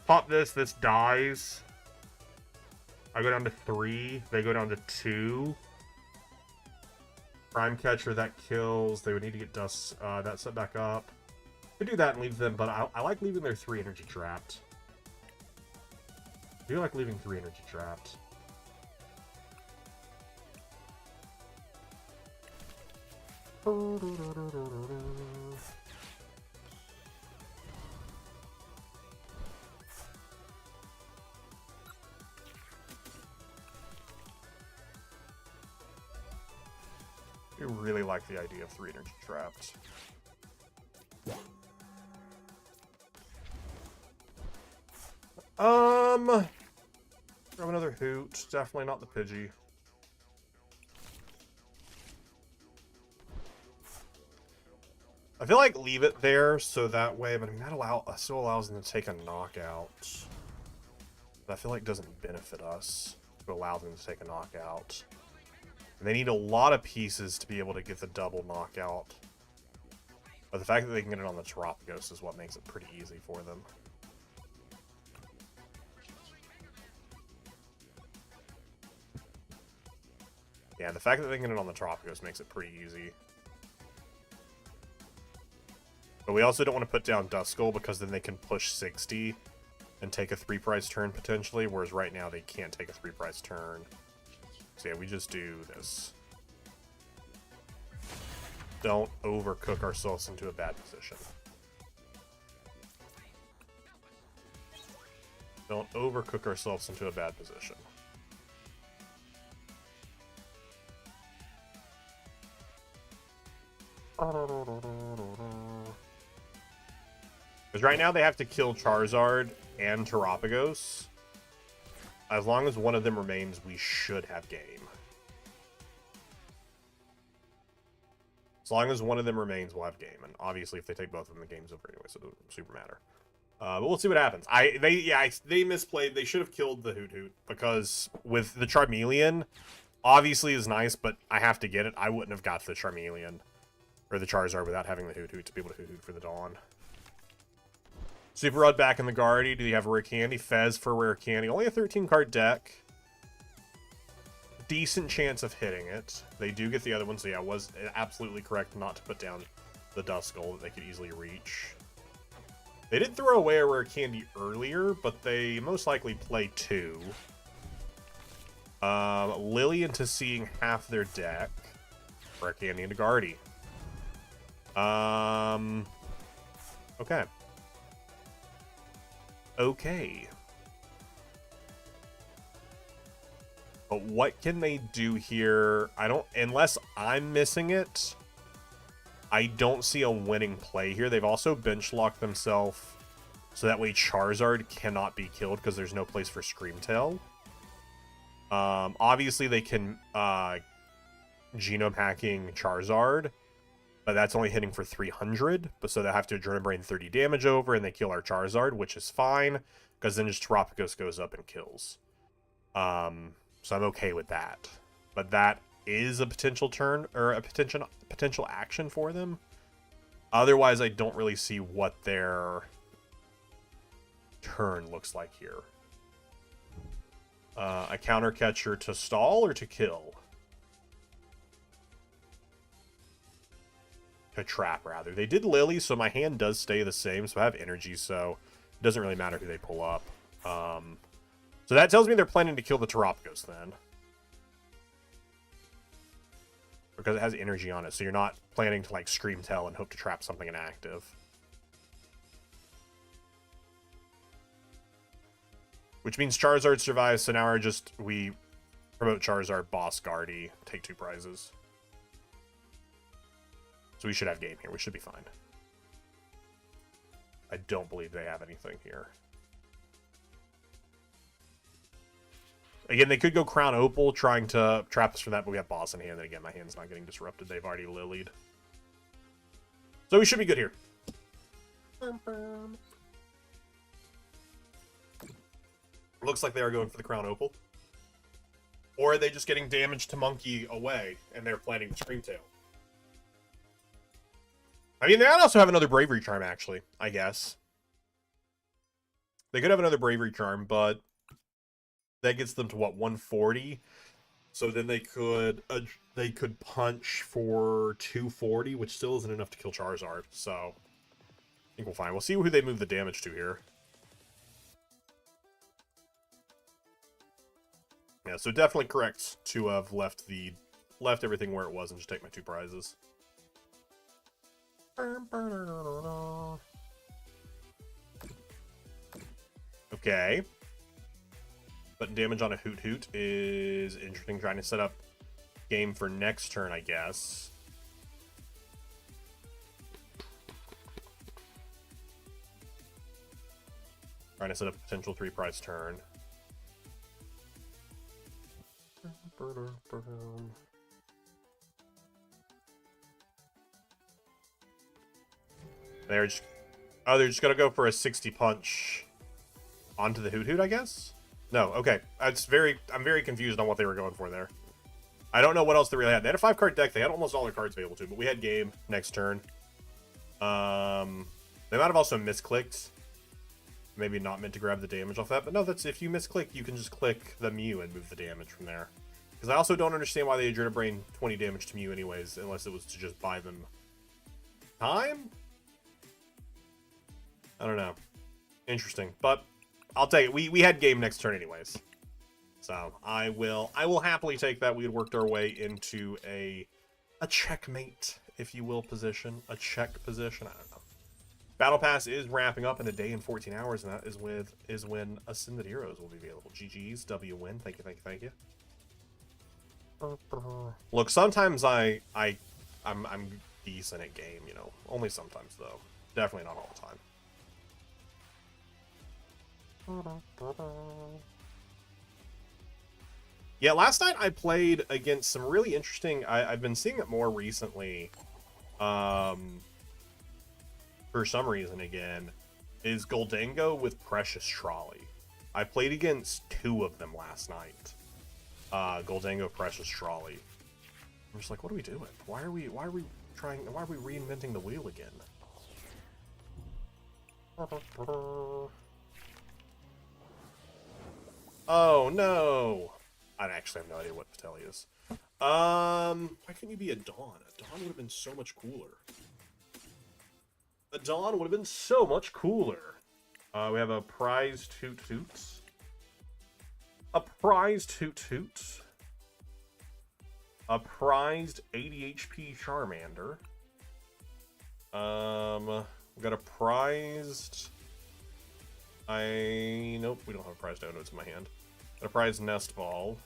Pop this dies. I go down to 3. They go down to 2. Prime Catcher, that kills. They would need to get Dust, that set back up. Could do that and leave them, but I like leaving their 3 energy trapped. I do like leaving 3 energy trapped. I really like the idea of 3 energy trapped. Grab another Hoot. Definitely not the Pidgey. I feel like leave it there so that way, but I mean that still allows them to take a knockout. But I feel like it doesn't benefit us to allow them to take a knockout. And they need a lot of pieces to be able to get the double knockout. But the fact that they can get it on the Terapagos is what makes it pretty easy for them. Yeah, the fact that they can get it on the Terapagos makes it pretty easy. But we also don't want to put down Duskull because then they can push 60 and take a 3-prize turn potentially, whereas right now they can't take a 3-prize turn. So yeah, we just do this. Don't overcook ourselves into a bad position. Don't overcook ourselves into a bad position. Because right now they have to kill Charizard and Terapagos. As long as one of them remains, we should have game. As long as one of them remains, we'll have game. And obviously, if they take both of them, the game's over anyway, so it doesn't super matter. But we'll see what happens. They misplayed. They should have killed the Hoot Hoot, because with the Charmeleon, obviously is nice, but I have to get it. I wouldn't have got the Charmeleon or the Charizard without having the Hoot Hoot to be able to Hoot Hoot for the Dawn. Super Rod back in the Guardy. Do you have a rare candy? Fez for rare candy. Only a 13-card deck. Decent chance of hitting it. They do get the other one, so yeah, it was absolutely correct not to put down the Duskull that they could easily reach. They did throw away a rare candy earlier, but they most likely play 2. Lily into seeing half their deck. Rare candy into Guardy. Okay. Okay. But what can they do here? Unless I'm missing it, I don't see a winning play here. They've also bench locked themselves so that way Charizard cannot be killed because there's no place for Screamtail. Obviously they can genome hacking Charizard, but that's only hitting for 300. But so they have to Adrenaline Brain 30 damage over, and they kill our Charizard, which is fine because then just Terapagos goes up and kills. So I'm okay with that. But that is a potential turn or a potential action for them. Otherwise, I don't really see what their turn looks like here. A counter catcher to stall or to kill? To trap, rather. They did Lily, so my hand does stay the same, so I have energy, so it doesn't really matter who they pull up. So that tells me they're planning to kill the Terapagos, then. Because it has energy on it, so you're not planning to, like, Screamtail and hope to trap something inactive. Which means Charizard survives, so now we promote Charizard, Boss Guardy, take 2 prizes. So we should have game here. We should be fine. I don't believe they have anything here. Again, they could go Crown Opal trying to trap us for that, but we have Boss in hand. And again, my hand's not getting disrupted. They've already Lilied. So we should be good here. Looks like they are going for the Crown Opal. Or are they just getting damage to Monkey away, and they're planning to Screamtail? I mean, they might also have another Bravery Charm, actually, I guess. They could have another Bravery Charm, but that gets them to, what, 140? So then they could punch for 240, which still isn't enough to kill Charizard. So I think we'll find. We'll see who they move the damage to here. Yeah, so definitely correct to have left everything where it was and just take my 2 prizes. Okay. Putting damage on a Hoot Hoot is interesting. Trying to set up game for next turn, I guess. Trying to set up a potential 3-prize turn. They're just gonna go for a 60 punch onto the Hoot Hoot, I guess? No, okay. I'm very confused on what they were going for there. I don't know what else they really had. They had a 5-card deck. They had almost all their cards available too, but we had game next turn. They might have also misclicked. Maybe not meant to grab the damage off that, but no, that's if you misclick, you can just click the Mew and move the damage from there. Because I also don't understand why they Adrenaline Brain 20 damage to Mew anyways, unless it was to just buy them time? I don't know. Interesting. But I'll take it. We had game next turn anyways. So I will happily take that. We had worked our way into a checkmate, if you will, position. A check position. I don't know. Battle Pass is wrapping up in a day and 14 hours, and that is when Ascended Heroes will be available. GG's, W win. Thank you, thank you, thank you. Look, sometimes I'm decent at game, you know. Only sometimes though. Definitely not all the time. Yeah, last night I played against some really interesting... I've been seeing it more recently. For some reason, again, is Goldango with Precious Trolley. I played against 2 of them last night. Goldango, Precious Trolley. I'm just like, what are we doing? Why are we reinventing the wheel again? Oh no! I actually have no idea what Vitelli is. Why couldn't you be a Dawn? A Dawn would have been so much cooler. A Dawn would have been so much cooler. We have a prize Toot Toots. A prize Toot Toots. A prized 80 HP Charmander. We got a prized... Nope, we don't have a prized donuts in my hand. Got a prized Nest Ball.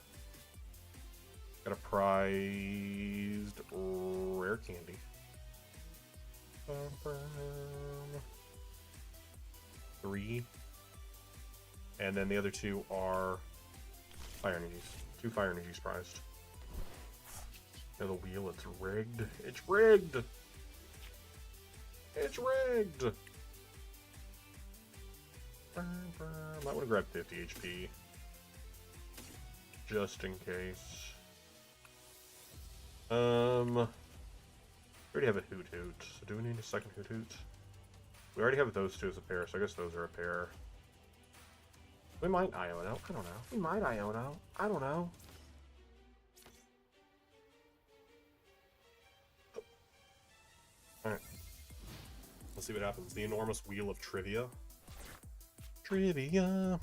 Got a prized Rare Candy. 3. And then the other 2 are Fire Energies. 2 Fire Energies prized. Now the wheel, it's rigged. It's rigged! It's rigged! Might want to grab 50 HP. Just in case. We already have a Hoot Hoot. So do we need a second Hoot Hoot? We already have those 2 as a pair, so I guess those are a pair. We might Iono. I don't know. We might Iono. I don't know. Alright. Let's see what happens. The enormous wheel of trivia. Trivia.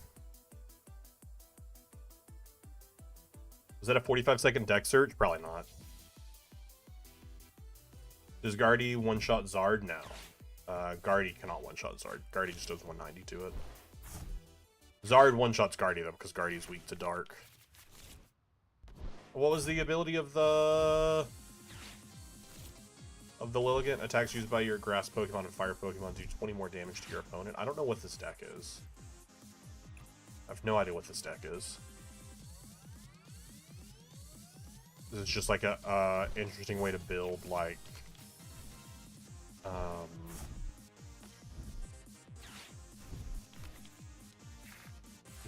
Was that a 45-second deck search? Probably not. Does Guardy one-shot Zard? No. Guardy cannot one-shot Zard. Guardy just does 190 to it. Zard one-shots Guardy, though, because Guardy is weak to dark. What was the ability of the Lilligant? Attacks used by your grass Pokemon and fire Pokemon do 20 more damage to your opponent. I don't know what this deck is. I have no idea what this deck is. It's just like a interesting way to build, like,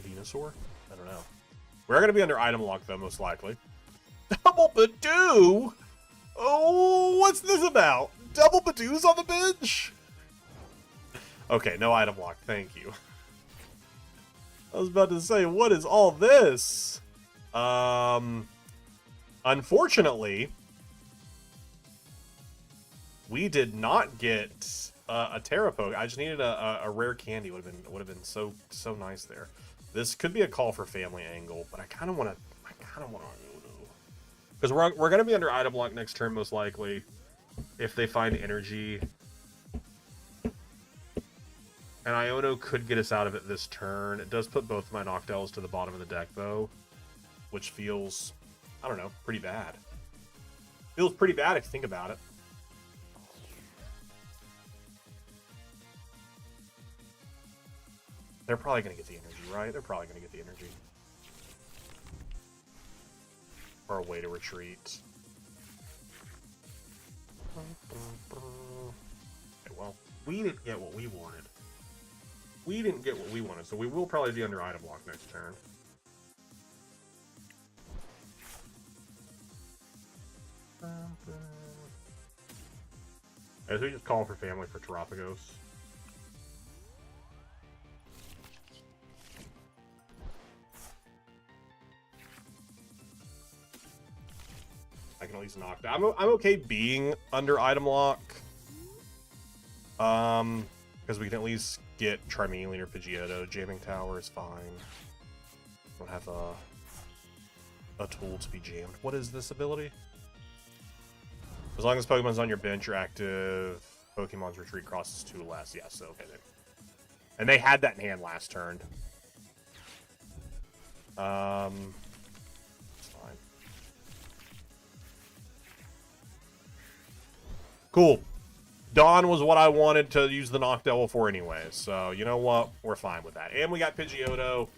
Venusaur? I don't know. We're going to be under item lock, though, most likely. Double Badoo? Oh, what's this about? Double Badoo's on the bench? Okay, no item lock, thank you. I was about to say, what is all this? Unfortunately, we did not get a Terrapoke. I just needed a rare candy. Would have been so nice there. This could be a call for family angle, but I kind of want to. Because we're going to be under item lock next turn, most likely, if they find energy. And Iono could get us out of it this turn. It does put both my Noctowls to the bottom of the deck, though, which feels, I don't know, pretty bad. Feels pretty bad if you think about it. They're probably going to get the energy, right? They're probably going to get the energy. Or a way to retreat. Okay, well, we didn't get what we wanted. We didn't get what we wanted, so we will probably be under item lock next turn. As we just call for family for Terapagos. I can at least knock that. I'm okay being under item lock. Because we can at least get Charmeleon or Pidgeotto. Jamming Tower is fine. Don't have a tool to be jammed. What is this ability? As long as Pokemon's on your bench, your active Pokemon's retreat crosses 2 less. Yes, so okay. And they had that in hand last turn. It's fine. Cool. Dawn was what I wanted to use the Knock Devil for anyway, so you know what? We're fine with that. And we got Pidgeotto.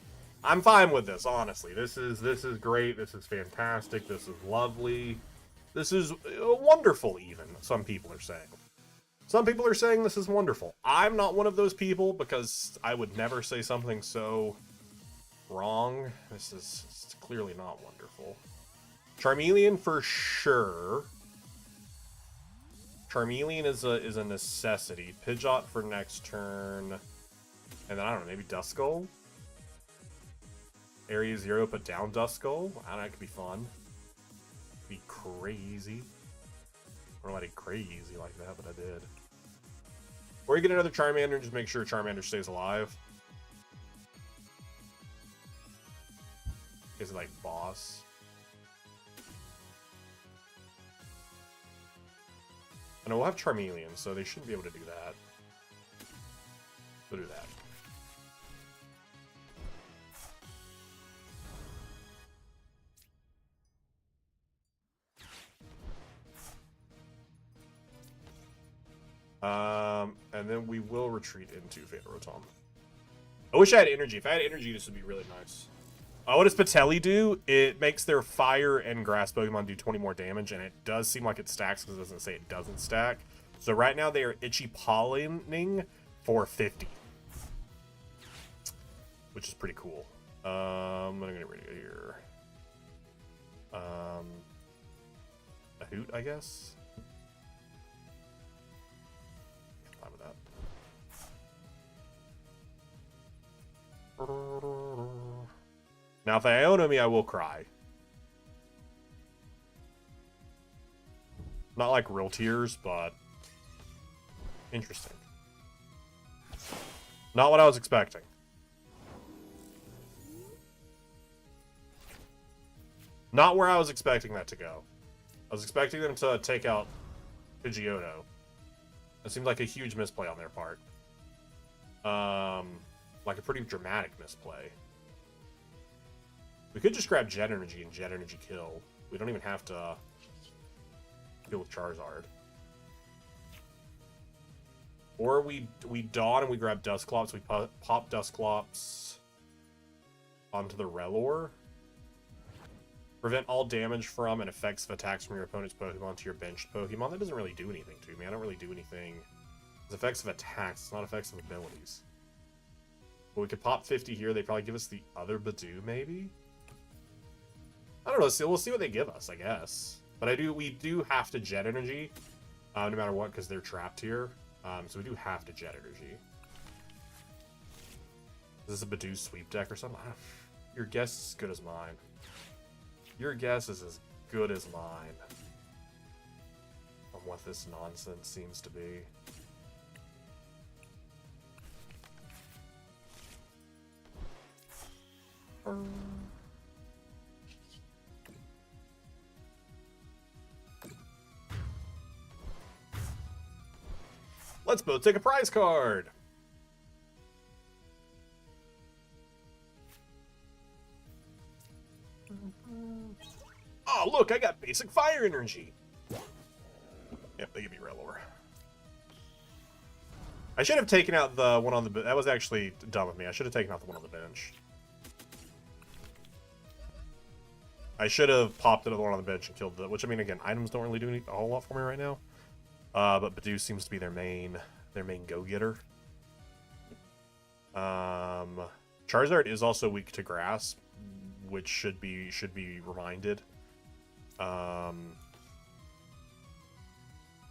I'm fine with this, honestly. This is great. This is fantastic. This is lovely. This is wonderful, even, some people are saying. Some people are saying this is wonderful. I'm not one of those people because I would never say something so wrong. This is clearly not wonderful. Charmeleon for sure. Charmeleon is a necessity. Pidgeot for next turn. And then, I don't know, maybe Duskull? Area 0, put down Duskull. I don't know, it could be fun. Be crazy. I don't know, I did crazy like that, but I did. Or you get another Charmander and just make sure Charmander stays alive. Is it like boss? I know we'll have Charmeleon, so they shouldn't be able to do that. We'll do that. And then we will retreat into Fatal Rotom. I wish I had energy. If I had energy, this would be really nice. What does Patelli do? It makes their fire and grass Pokemon do 20 more damage, and it does seem like it stacks because it doesn't say it doesn't stack. So right now they are itchy pollinating for 50. Which is pretty cool. I'm gonna get ready to go here. A Hoot, I guess? Fine with that. Now, if they Iono me, I will cry. Not like real tears, but interesting. Not what I was expecting. Not where I was expecting that to go. I was expecting them to take out Pidgeotto. It seemed like a huge misplay on their part. Like a pretty dramatic misplay. We could just grab Jet Energy and Jet Energy kill. We don't even have to deal with Charizard. Or we Dawn and we grab Dusclops. We pop Dusclops onto the Rellor. Prevent all damage from and effects of attacks from your opponent's Pokemon to your benched Pokemon. That doesn't really do anything to me. I don't really do anything. It's effects of attacks. It's not effects of abilities. But we could pop 50 here. They probably give us the other Badoo, maybe? I don't know. So we'll see what they give us, I guess. But we do have to Jet Energy, no matter what, because they're trapped here. So we do have to Jet Energy. Is this a Badoo sweep deck or something? Your guess is as good as mine. Your guess is as good as mine on what this nonsense seems to be. Let's both take a prize card. Oh, look, I got basic fire energy. Yep, they give me Rellor. I should have taken out the one on the... That was actually dumb of me. I should have taken out the one on the bench. I should have popped the other one on the bench and killed the... Which, I mean, again, items don't really do a whole lot for me right now. But Badoo seems to be their main go-getter. Charizard is also weak to grass, which should be reminded.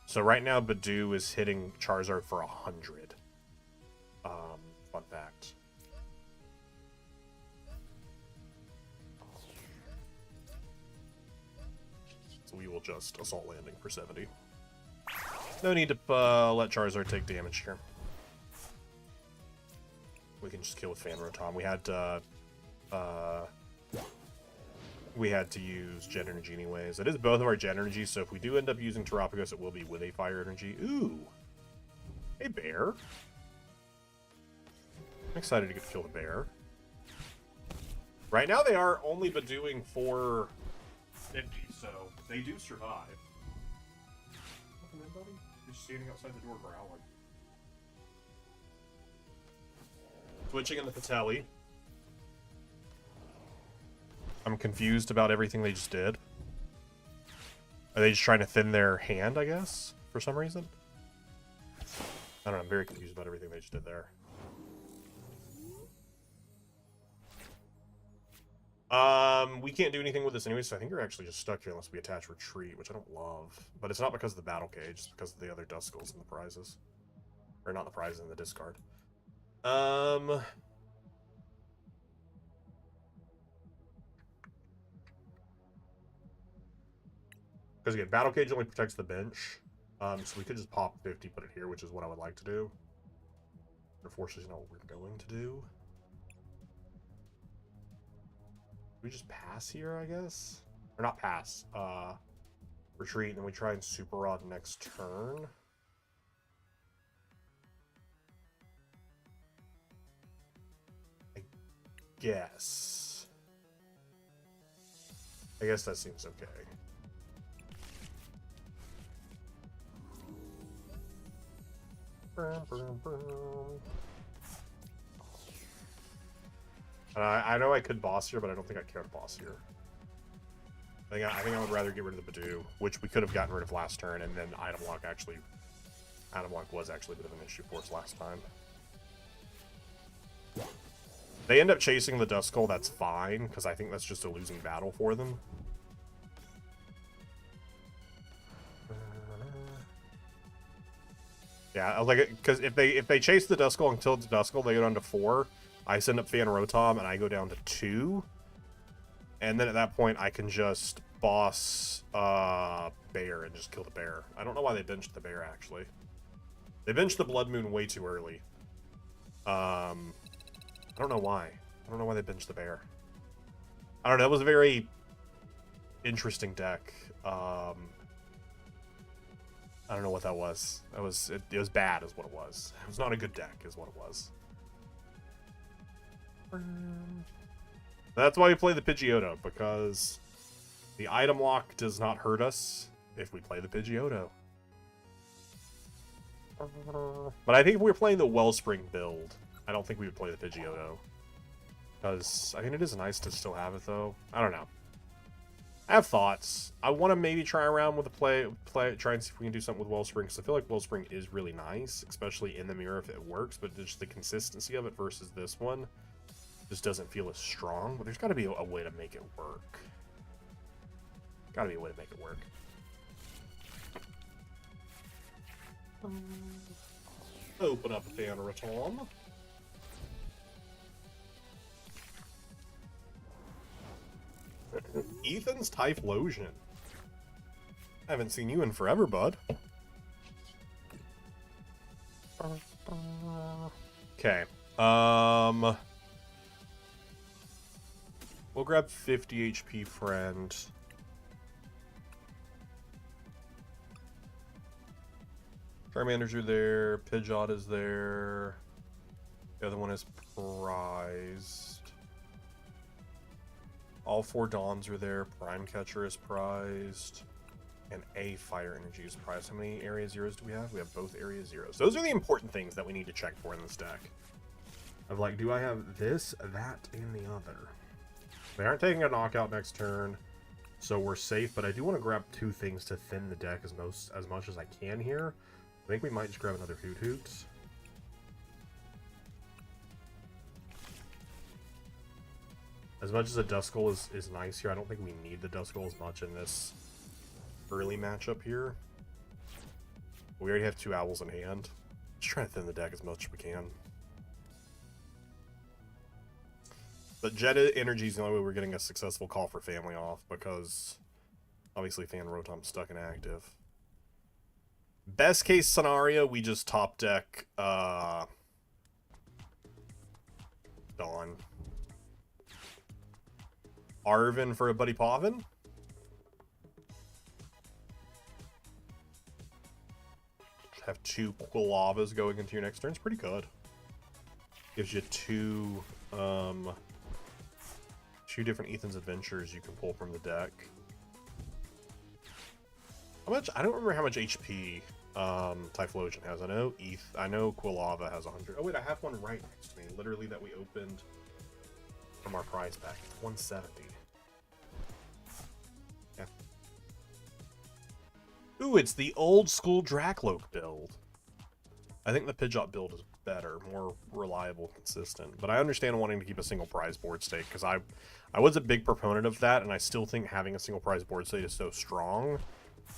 So right now Badoo is hitting Charizard for 100. Fun fact. So we will just Assault Landing for 70. No need to let Charizard take damage here. We can just kill with Fan Rotom. We had to use Jet Energy anyways. It is both of our Jet Energy, so if we do end up using Terapagos, it will be with a Fire Energy. Ooh! Hey, bear. I'm excited to get to kill the bear. Right now, they are only Badooing 450, so they do survive. buddy? You're standing outside the door growling. Switching in the Patelli. I'm confused about everything they just did. Are they just trying to thin their hand, I guess, for some reason? I don't know, I'm very confused about everything they just did there. We can't do anything with this anyway, so I think you're actually just stuck here unless we attach retreat, which I don't love. But it's not because of the battle cage, it's because of the other Duskulls and the prizes. Or not the prizes, and the discard. Because again, battle cage only protects the bench. So we could just pop 50, put it here, which is what I would like to do. Unfortunately, not what we're going to do. We just pass here, I guess? Or not pass. Retreat, and then we try and Super Rod next turn. I guess that seems okay. I know I could boss here, but I don't think I care to boss here. I think I would rather get rid of the Badoo, which we could have gotten rid of last turn, and then item lock was actually a bit of an issue for us last time. They end up chasing the Duskull, that's fine, because I think that's just a losing battle for them. Yeah, I was like, because if they chase the Duskull until it's Duskull, they go down to 4. I send up Fan Rotom, and I go down to 2. And then at that point, I can just boss Bear and just kill the Bear. I don't know why they benched the Bear, actually. They benched the Blood Moon way too early. I don't know why. I don't know why they benched the Bear. I don't know, it was a very interesting deck. I don't know what that was. It was bad is what it was. It was not a good deck is what it was. That's why we play the Pidgeotto, because the item lock does not hurt us if we play the Pidgeotto. But I think if we were playing the Wellspring build, I don't think we would play the Pidgeotto. Because, I mean, it is nice to still have it, though. I don't know. I have thoughts. I want to maybe try around with the try and see if we can do something with Wellspring, because I feel like Wellspring is really nice, especially in the mirror if it works, but just the consistency of it versus this one just doesn't feel as strong. But there's got to be a way to make it work. Got to be a way to make it work. Open up a Fan Rotom. Ethan's Typhlosion. I haven't seen you in forever, bud. Okay. We'll grab 50 HP friend. Charmanders are there. Pidgeot is there. The other one is prized. All 4 Dawns are there. Prime Catcher is prized. And a Fire Energy is prized. How many Area Zeros do we have? We have both Area Zeros. Those are the important things that we need to check for in this deck. Of like, do I have this, that, and the other? They aren't taking a knockout next turn, so we're safe. But I do want to grab 2 things to thin the deck as much as I can here. I think we might just grab another Hoot Hoot. As much as a Duskull is nice here, I don't think we need the Duskull as much in this early matchup here. We already have 2 Owls in hand. Just trying to thin the deck as much as we can. But Jet Energy is the only way we're getting a successful call for family off, because obviously Fan Rotom's stuck and active. Best case scenario, we just top deck Dawn. Arvin for a Buddy Pavin. Have 2 Quilavas going into your next turn. It's pretty good. Gives you 2 different Ethan's Adventures you can pull from the deck. How much? I don't remember how much HP Typhlosion has. I know Quilava has 100. Oh wait, I have one right next to me, literally, that we opened from our prize pack. It's 170. Yeah. Ooh, it's the old school Dracloak build. I think the Pidgeot build is better, more reliable, consistent. But I understand wanting to keep a single prize board state, because I was a big proponent of that, and I still think having a single prize board state is so strong.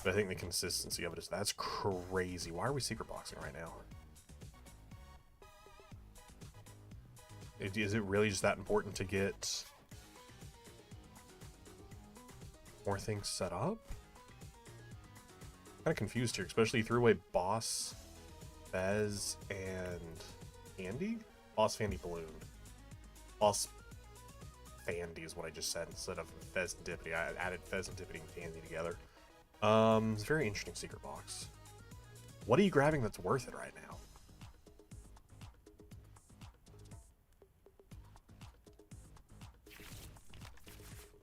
But I think the consistency of it is, that's crazy. Why are we secret boxing right now? Is it really just that important to get more things set up? I'm kind of confused here, especially threw away Boss, Fez, and Fandy? Boss, Fandy, Balloon. Boss, Fandy is what I just said instead of Fez and Dippity. I added Fez and Dippity and Fandy together. It's a very interesting secret box. What are you grabbing that's worth it right now?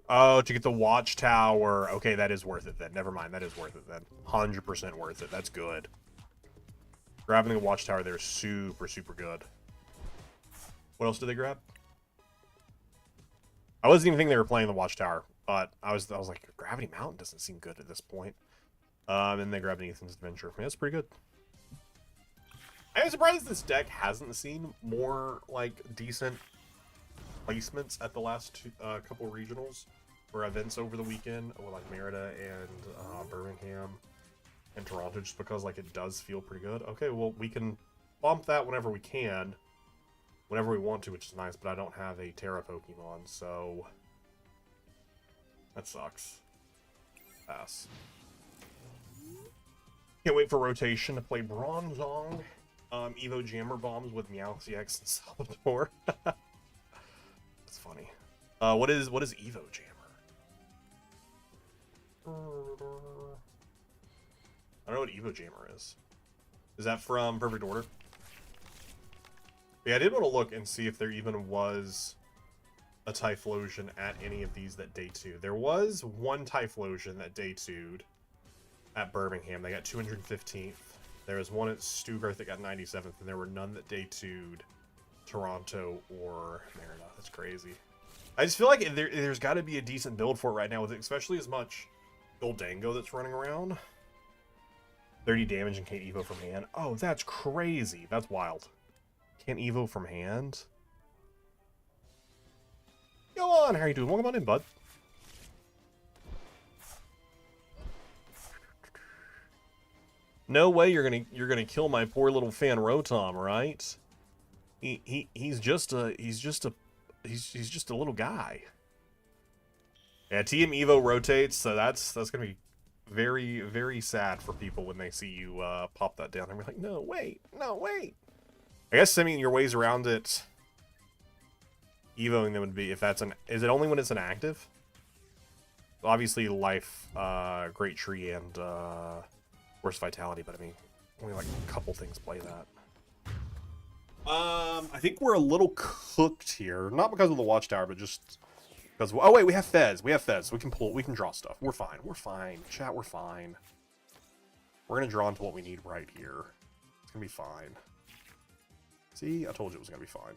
Oh, to get the Watchtower. Okay, that is worth it then. Never mind, that is worth it then. 100% worth it. That's good. Grabbing the Watchtower there is super, super good. What else did they grab? I wasn't even thinking they were playing the Watchtower, but I was like, Gravity Mountain doesn't seem good at this point. And they grabbed an Ethan's Adventure. Yeah, that's pretty good. I'm surprised this deck hasn't seen more, like, decent placements at the last couple regionals or events over the weekend, or like Merida and Birmingham and Toronto, just because, like, it does feel pretty good. Okay, well, we can bump that whenever we can, whenever we want to, which is nice, but I don't have a Terra Pokemon, so that sucks. Pass. Can't wait for rotation to play Bronzong, Evo Jammer Bombs with Meowth EX and Salvatore. That's funny. What is Evo Jammer? I don't know what Evo Jammer is. Is that from Perfect Order? Yeah, I did want to look and see if there even was a Typhlosion at any of these that day 2. There was one Typhlosion that day 2'd at Birmingham. They got 215th. There was one at Stuttgart that got 97th, and there were none that day 2'd Toronto or Merida. That's crazy. I just feel like there's got to be a decent build for it right now, with especially as much Goldango that's running around. 30 damage and can't Evo from hand. Oh, that's crazy. That's wild. Can't Evo from hand? Go on, how you doing? Welcome on in, bud. No way you're gonna kill my poor little fan Rotom, right? He's just a little guy. Yeah, TM Evo rotates, so that's gonna be very, very sad for people when they see you pop that down and be like, no, wait. I guess, I mean, your ways around it, Evoing them would be, if that's is it only when it's inactive? Obviously, Life, Great Tree, and Worst Vitality, but I mean, only like a couple things play that. I think we're a little cooked here, not because of the Watchtower, but just because. Oh wait, we have Fez. We can draw stuff. We're fine. Chat, we're fine. We're gonna draw into what we need right here. It's gonna be fine. See, I told you it was gonna be fine.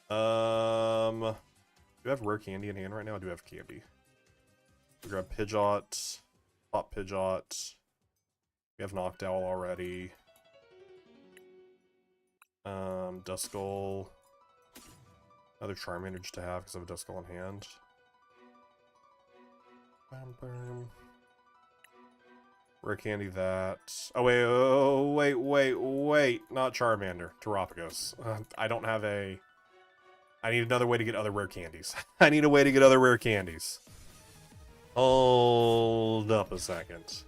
Do I have rare candy in hand right now? I do have candy. We grab Pidgeot, Pop Pidgeot. We have Noctowl already. Duskull. Another Charmander just to have because I have a Duskull in hand. Rare candy that. Oh wait. Not Charmander. Terapagos. I don't have a. I need another way to get other rare candies. I need a way to get other rare candies. Hold up a second.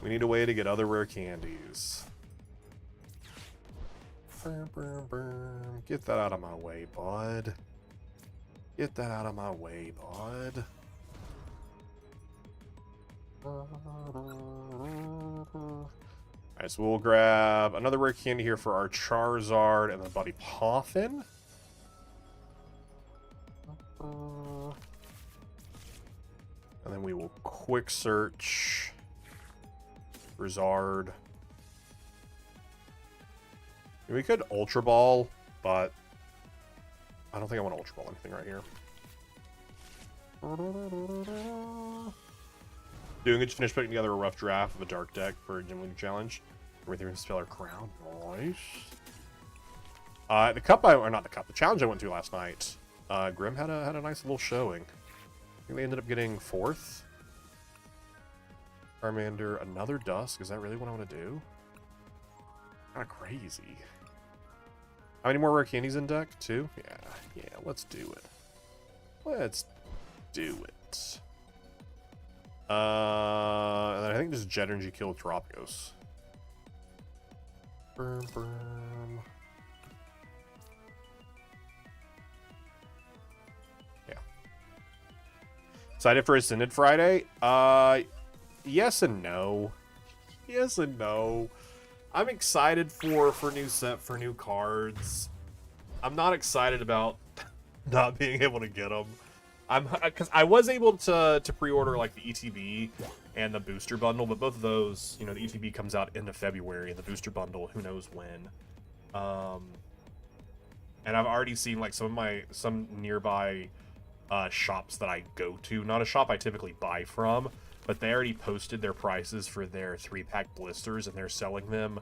We need a way to get other rare candies. Get that out of my way, bud. Get that out of my way, bud. Alright, so we'll grab another rare candy here for our Charizard and the Buddy Poffin. And then we will quick search Rizard. We could Ultra Ball, but I don't think I want to Ultra Ball anything right here. Doing it to finish putting together a rough draft of a dark deck for a Gym Leader Challenge. Everything Speller Crown. Nice. The challenge I went to last night. Grim had a nice little showing. I think they ended up getting 4th. Charmander, another Dusk. Is that really what I want to do? Kind of crazy. How many more rare candies in deck? 2? Yeah, let's do it. Let's do it. And then I think just Jet Energy kill Tropicos. Burm. Yeah. Excited for Ascended Friday? Yes and no. Yes and no. I'm excited for new set, for new cards. I'm not excited about not being able to get them. Because I was able to pre-order like the ETB and the booster bundle, but both of those, you know, the ETB comes out end of February, and the booster bundle, who knows when. And I've already seen like some nearby shops that I go to, not a shop I typically buy from, but they already posted their prices for their 3-pack blisters, and they're selling them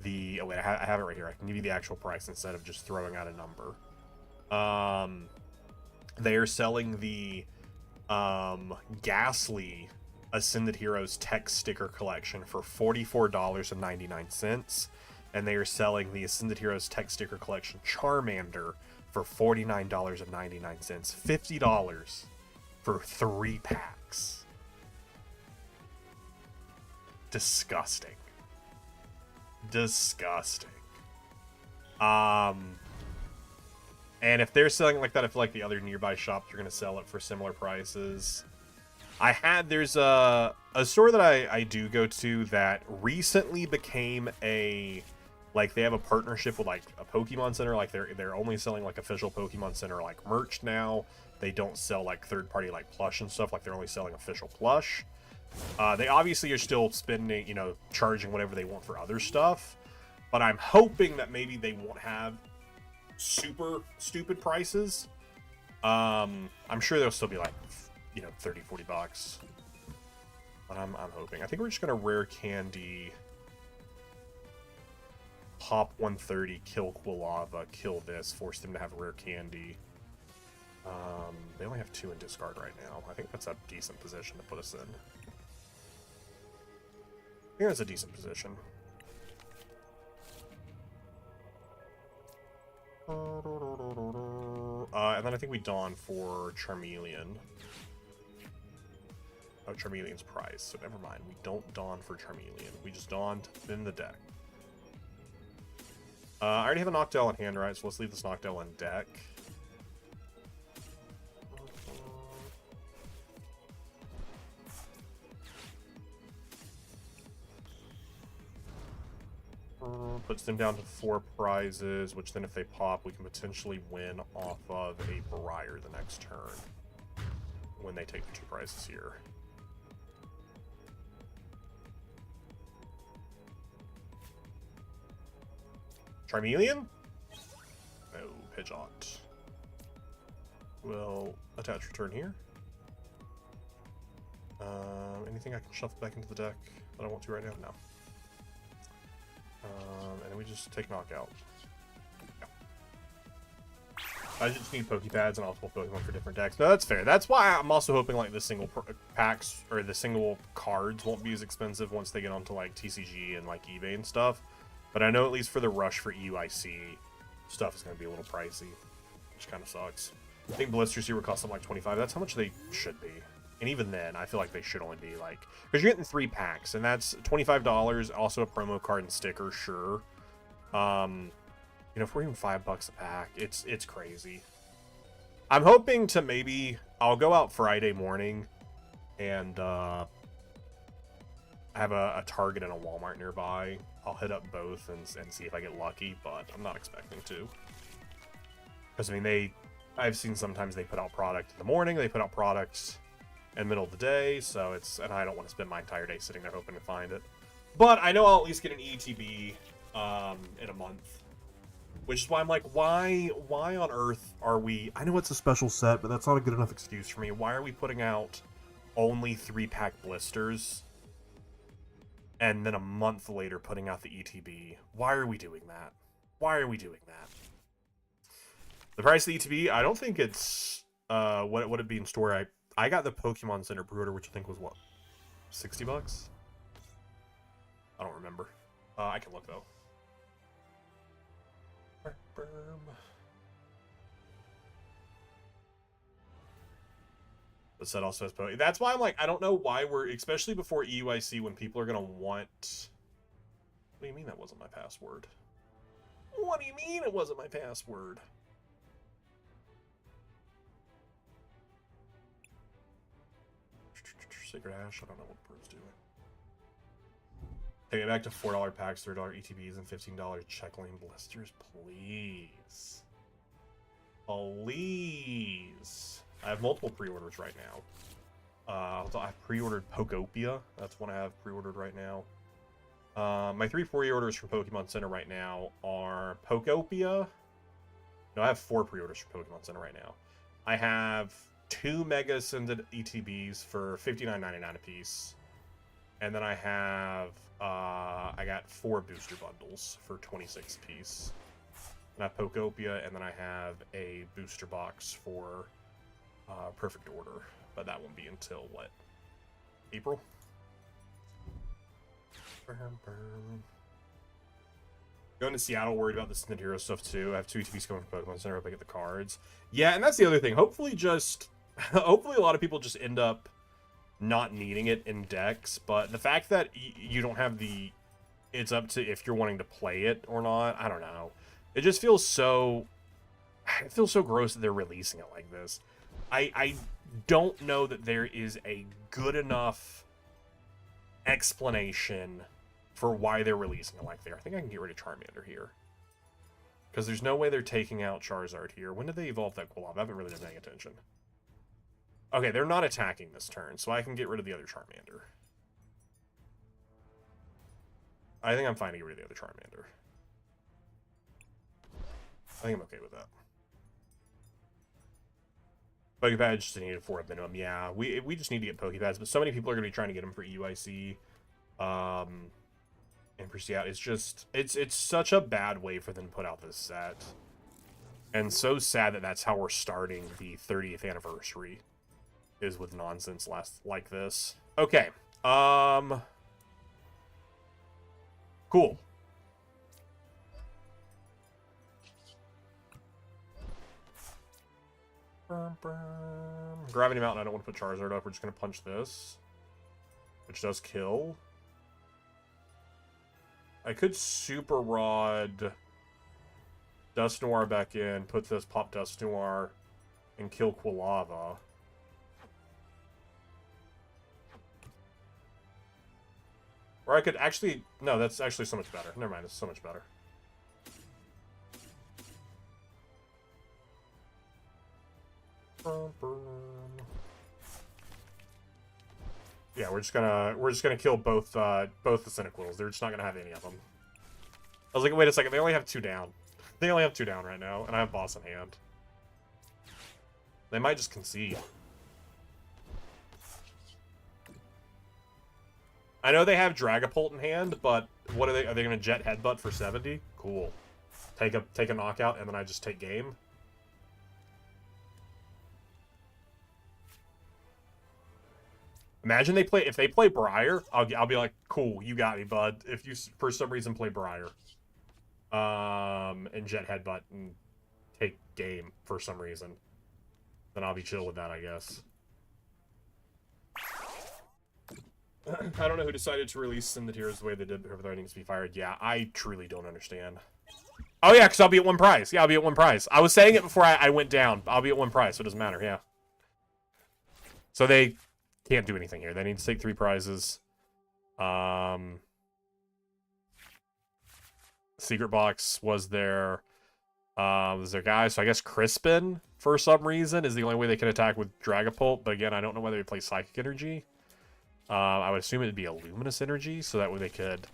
oh wait, I have it right here. I can give you the actual price instead of just throwing out a number. They are selling the Ghastly Ascended Heroes Tech Sticker Collection for $44.99, and they are selling the Ascended Heroes Tech Sticker Collection Charmander for $49.99. $50 for 3 packs. Disgusting. Disgusting. And if they're selling it like that, I feel like the other nearby shops are going to sell it for similar prices. There's a store that I do go to that recently became they have a partnership with like a Pokemon Center. Like they're only selling like official Pokemon Center like merch now. They don't sell like third-party like plush and stuff. Like they're only selling official plush. They obviously are still spending, charging whatever they want for other stuff. But I'm hoping that maybe they won't have super stupid prices. I'm sure they'll still be like, $30, $40. But I'm hoping. I think we're just gonna rare candy, pop 130, kill Quilava, kill this, force them to have rare candy. They only have 2 in discard right now. I think that's a decent position to put us in. I think that's a decent position. And then I think we Dawn for Charmeleon. Oh, Charmeleon's prize, so never mind. We don't Dawn for Charmeleon. We just Dawn in the deck. I already have a Noctowl in hand, right? So let's leave this Noctowl on deck. Puts them down to 4 prizes, which then if they pop, we can potentially win off of a Briar the next turn when they take the 2 prizes here. Charmeleon? No, Pidgeot. We'll attach return here. Anything I can shuffle back into the deck that I want to right now? No. And then we just take Knockout. Yeah. I just need Pokepads and multiple Pokemon for different decks. No, that's fair. That's why I'm also hoping like the single packs or the single cards won't be as expensive once they get onto like TCG and like eBay and stuff. But I know at least for the rush for EUIC, stuff is going to be a little pricey, which kind of sucks. I think blisters here would cost something like 25. That's how much they should be. And even then, I feel like they should only be like... Because you're getting 3 packs, and that's $25, also a promo card and sticker, sure. If we're even $5 a pack, it's crazy. I'm hoping to maybe... I'll go out Friday morning and have a Target and a Walmart nearby. I'll hit up both and see if I get lucky, but I'm not expecting to. Because, I mean, I've seen sometimes they put out product in the morning, they put out products in the middle of the day, so and I don't want to spend my entire day sitting there hoping to find it. But I know I'll at least get an ETB in a month. Which is why I'm like, why on earth are we... I know it's a special set, but that's not a good enough excuse for me. Why are we putting out only 3-pack blisters and then a month later putting out the ETB? Why are we doing that? Why are we doing that? The price of the ETB, I don't think it's... what would it be in store? I got the Pokemon Center pre-order, which I think was, what, $60? I don't remember. I can look, though. The set also has Pokemon. That's why I'm like, I don't know why we're... Especially before EUIC, when people are going to want... What do you mean that wasn't my password? What do you mean it wasn't my password? Sacred Ash, I don't know what Bro's doing. Take it back to $4 packs, $3 ETBs, and $15 check lane blisters, please. Please. I have multiple pre-orders right now. I've pre-ordered Pokopia. That's one I have pre-ordered right now. My 3 pre-orders from Pokemon Center right now are Pokopia. No, I have 4 pre-orders from Pokemon Center right now. I have 2 Mega Ascended ETBs for $59.99 a piece. And then I have, I got 4 booster bundles for $26 a piece. And I have Pokopia, and then I have a booster box for Perfect Order. But that won't be until, what, April? Going to Seattle, worried about the Snid Hero stuff too. I have 2 ETBs coming from Pokemon Center. Hope I get the cards. Yeah, and that's the other thing. Hopefully a lot of people just end up not needing it in decks. But the fact that you don't have the... It's up to if you're wanting to play it or not. I don't know. It just feels so... It feels so gross that they're releasing it like this. I don't know that there is a good enough explanation for why they're releasing it like they are. I think I can get rid of Charmander here. Because there's no way they're taking out Charizard here. When did they evolve that Quilava? I haven't really been paying attention. Okay, they're not attacking this turn, so I can get rid of the other Charmander. I think I'm fine to get rid of the other Charmander. I think I'm okay with that. Pokepads just needed 4 at minimum. Yeah, we just need to get Pokepads, but so many people are going to be trying to get them for EUIC. And for Seattle, it's just... It's such a bad way for them to put out this set. And so sad that that's how we're starting the 30th anniversary. Is with nonsense like this. Okay. Cool. Gravity Mountain, I don't want to put Charizard up. We're just going to punch this. Which does kill. I could Super Rod Dusknoir back in, put this, pop Dusknoir, and kill Quilava. Or I could actually... No, that's actually so much better. Never mind, it's so much better. Yeah, we're just gonna kill both the Cyndaquils. They're just not gonna have any of them. I was like, wait a second, they only have 2 down. They only have 2 down right now, and I have boss in hand. They might just concede. I know they have Dragapult in hand, but what are they gonna Jet Headbutt for 70? Cool. Take a knockout, and then I just take game. Imagine if they play Briar, I'll be like, cool, you got me, bud. If you for some reason play Briar, and Jet Headbutt and take game for some reason, then I'll be chill with that, I guess. I don't know who decided to release Syndicators the way they did before their needs to be fired. Yeah, I truly don't understand. Oh yeah, because I'll be at 1 prize. Yeah, I'll be at 1 prize. I was saying it before I went down. I'll be at 1 prize, so it doesn't matter. Yeah. So they can't do anything here. They need to take 3 prizes. Secret box was their guy. So I guess Crispin, for some reason, is the only way they can attack with Dragapult. But again, I don't know whether they play Psychic Energy. I would assume it'd be a Luminous Energy, so that way they could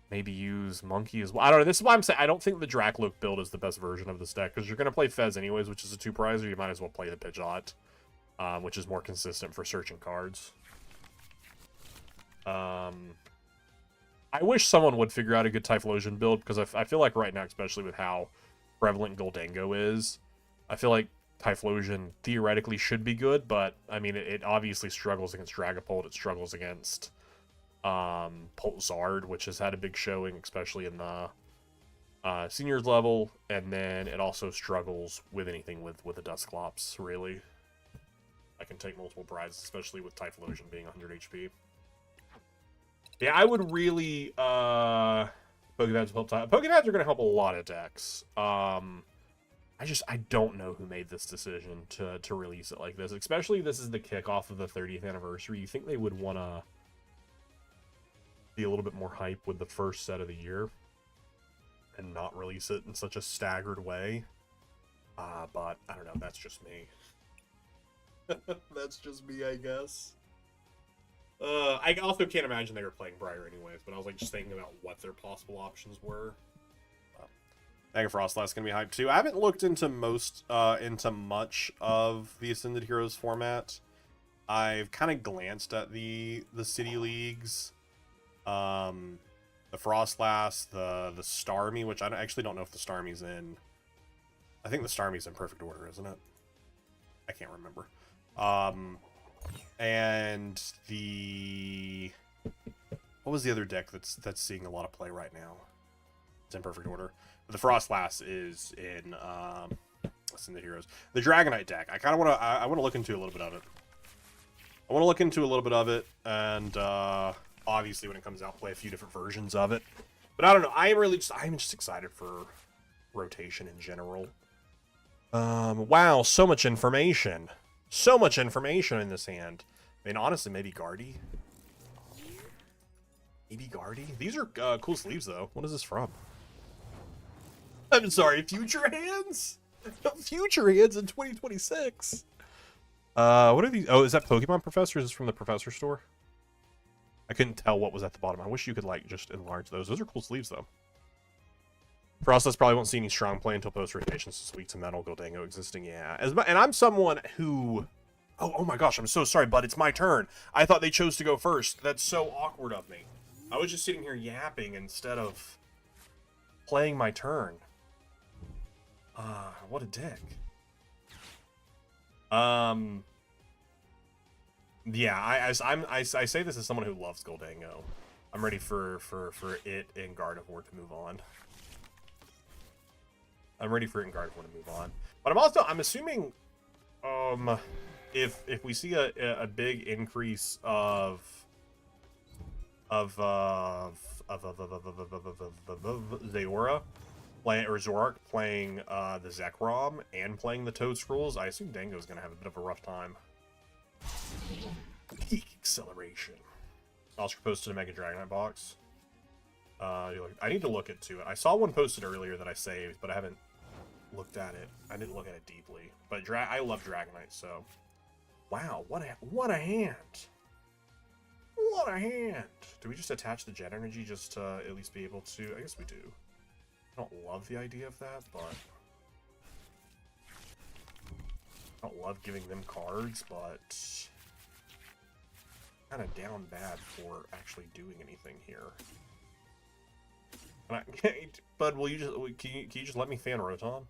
maybe use Monkey as well. I don't know. This is why I'm saying I don't think the Drakloak build is the best version of this deck, because you're going to play Fez anyways, which is a 2-prizer. You might as well play the Pidgeot, which is more consistent for searching cards. I wish someone would figure out a good Typhlosion build, because I feel like right now, especially with how prevalent Goldango is, I feel like Typhlosion theoretically should be good, but I mean, it obviously struggles against Dragapult. It struggles against DawnZard, which has had a big showing, especially in the seniors level, and then it also struggles with anything with a Dusclops, really. I can take multiple prizes, especially with Typhlosion being 100 HP. Yeah, I would really Pokepads will help. Pokepads are going to help a lot of decks. I don't know who made this decision to release it like this, especially this is the kickoff of the 30th anniversary. You think they would want to be a little bit more hype with the first set of the year and not release it in such a staggered way. But I don't know, that's just me. That's just me, I guess. I also can't imagine they were playing Briar anyways, but I was like just thinking about what their possible options were. Mega Frostlass gonna be hyped too. I haven't looked into much of the Ascended Heroes format. I've kind of glanced at the City Leagues. The Frostlass, the Starmie, which I actually don't know if the Starmie's in. I think the Starmie's in perfect order, isn't it? I can't remember. And the what was the other deck that's seeing a lot of play right now? It's in perfect order. But the Frostlass is in the Heroes. The Dragonite deck. I kind of want to. I want to look into a little bit of it. I want to look into a little bit of it, and obviously when it comes out, play a few different versions of it. But I don't know. I'm just excited for rotation in general. Wow, so much information. So much information in this hand. I mean, honestly, maybe Guardy. Maybe Guardy. These are cool sleeves, though. What is this from? I'm sorry, Future Hands? Future Hands in 2026. What are these? Oh, is that Pokemon Professor? Is this from the Professor store? I couldn't tell what was at the bottom. I wish you could, like, just enlarge those. Those are cool sleeves, though. Process probably won't see any strong play until post-rotation, so Sweet to Metal, Goldango existing, yeah. And I'm someone who... Oh my gosh, I'm so sorry, bud. It's my turn. I thought they chose to go first. That's so awkward of me. I was just sitting here yapping instead of playing my turn. What a dick. Yeah, I say this as someone who loves Goldango. I'm ready for it and Gardevoir to move on. I'm ready for it and Gardevoir to move on. But I'm assuming if we see a big increase of Zaora or Zorak playing the Zekrom and playing the Toadscrolls, I assume Dango's gonna have a bit of a rough time. Peak acceleration. Also posted a Mega Dragonite box. I need to look into it. I saw one posted earlier that I saved, but I haven't looked at it. I didn't look at it deeply. But I love Dragonite, so wow, what a hand! What a hand! Do we just attach the Jet Energy just to at least be able to? I guess we do. I don't love the idea of that, but I don't love giving them cards, but kind of down bad for actually doing anything here. Bud, will you just can you just let me fan Rotom?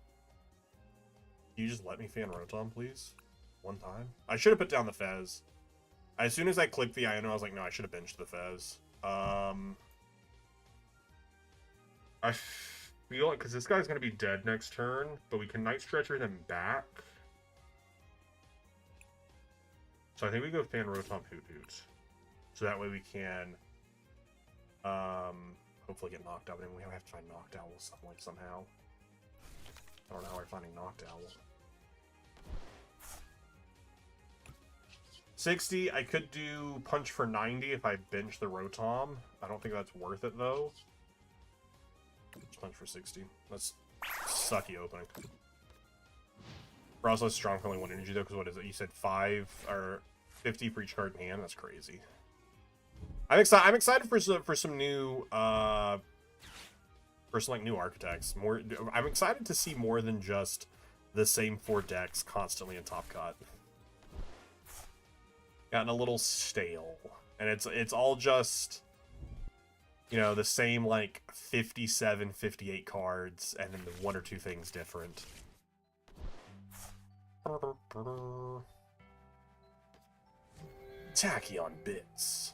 Can you just let me fan Rotom, please? One time. I should have put down the Fez. As soon as I clicked the Iono, I was like, no, I should have benched the Fez. I feel like because this guy's gonna be dead next turn, but we can Night Stretcher them back. So I think we go fan Rotom Hoot Hoot. So that way we can hopefully get knocked out, and we have to find Knocked Owl somehow. I don't know how we're finding Knocked Owl. 60, I could do Punch for 90 if I bench the Rotom. I don't think that's worth it, though. Punch for 60. That's sucky opening. We're also strong for only 1 energy, though, because what is it? You said 5 or 50 for each card in hand? That's crazy. I'm excited for some new like new architects. I'm excited to see more than just the same 4 decks constantly in Top Cut. Gotten a little stale, and it's all just, you know, the same like 57, 58 cards, and then the 1 or 2 things different. Tachyon bits.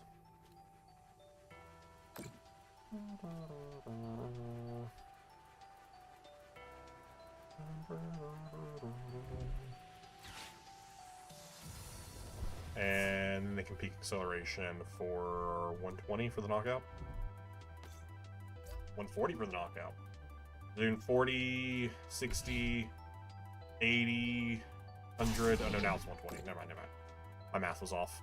And they can peak acceleration for 120 for the knockout. 140 for the knockout. Doing 40, 60, 80, 100. Oh no, now it's 120. Never mind. My math was off.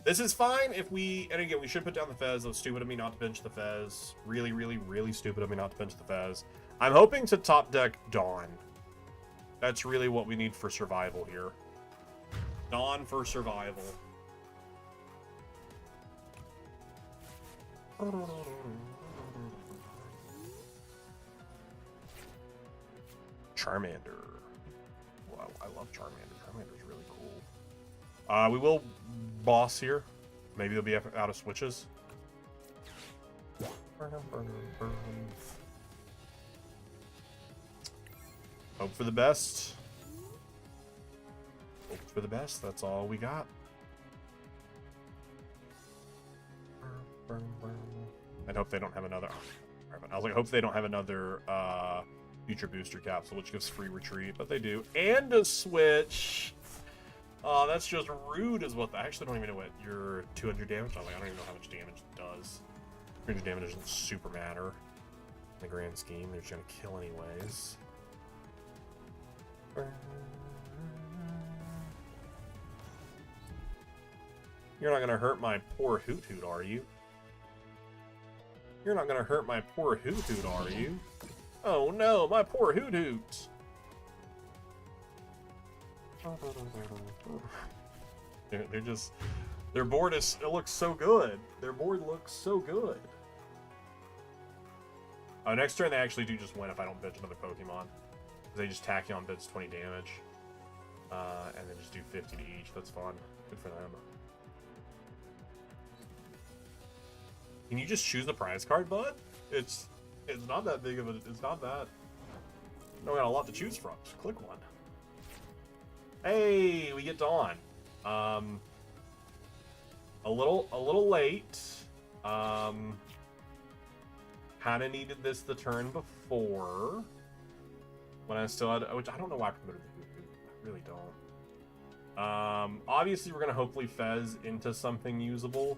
This is fine if we, and again, we should put down the Fez. That was stupid of me not to bench the Fez. Really, really, really stupid of me not to bench the Fez. I'm hoping to top deck Dawn. That's really what we need for survival here. Dawn for survival. Charmander. Wow, I love Charmander. Charmander's really cool. We will boss here. Maybe they'll be out of switches. Hope for the best. Hope for the best. That's all we got. And hope they don't have another. I was like, hope they don't have another future booster capsule, which gives free retreat, but they do, and a switch. Oh, that's just rude, is what. I actually don't even know what your 200 damage. I don't even know how much damage it does. 300 damage doesn't super matter in the grand scheme. They're just gonna kill anyways. You're not gonna hurt my poor Hoot Hoot, are you? You're not gonna hurt my poor Hoot Hoot, are you? Oh no, my poor Hoot Hoot! They're just... Their board is... It looks so good. Their board looks so good. Oh, next turn they actually do just win if I don't bench another Pokemon. They just Tachyon bits 20 damage. And then just do 50 to each. That's fun. Good for them. Can you just choose the prize card, bud? It's not that big of a... It's not that... No, we got a lot to choose from. Just click one. Hey, we get Dawn. A little late. Kind of needed this the turn before. When I still had... Which I don't know why I promoted the Hoot Hoot. I really don't. Obviously, we're going to hopefully Fez into something usable.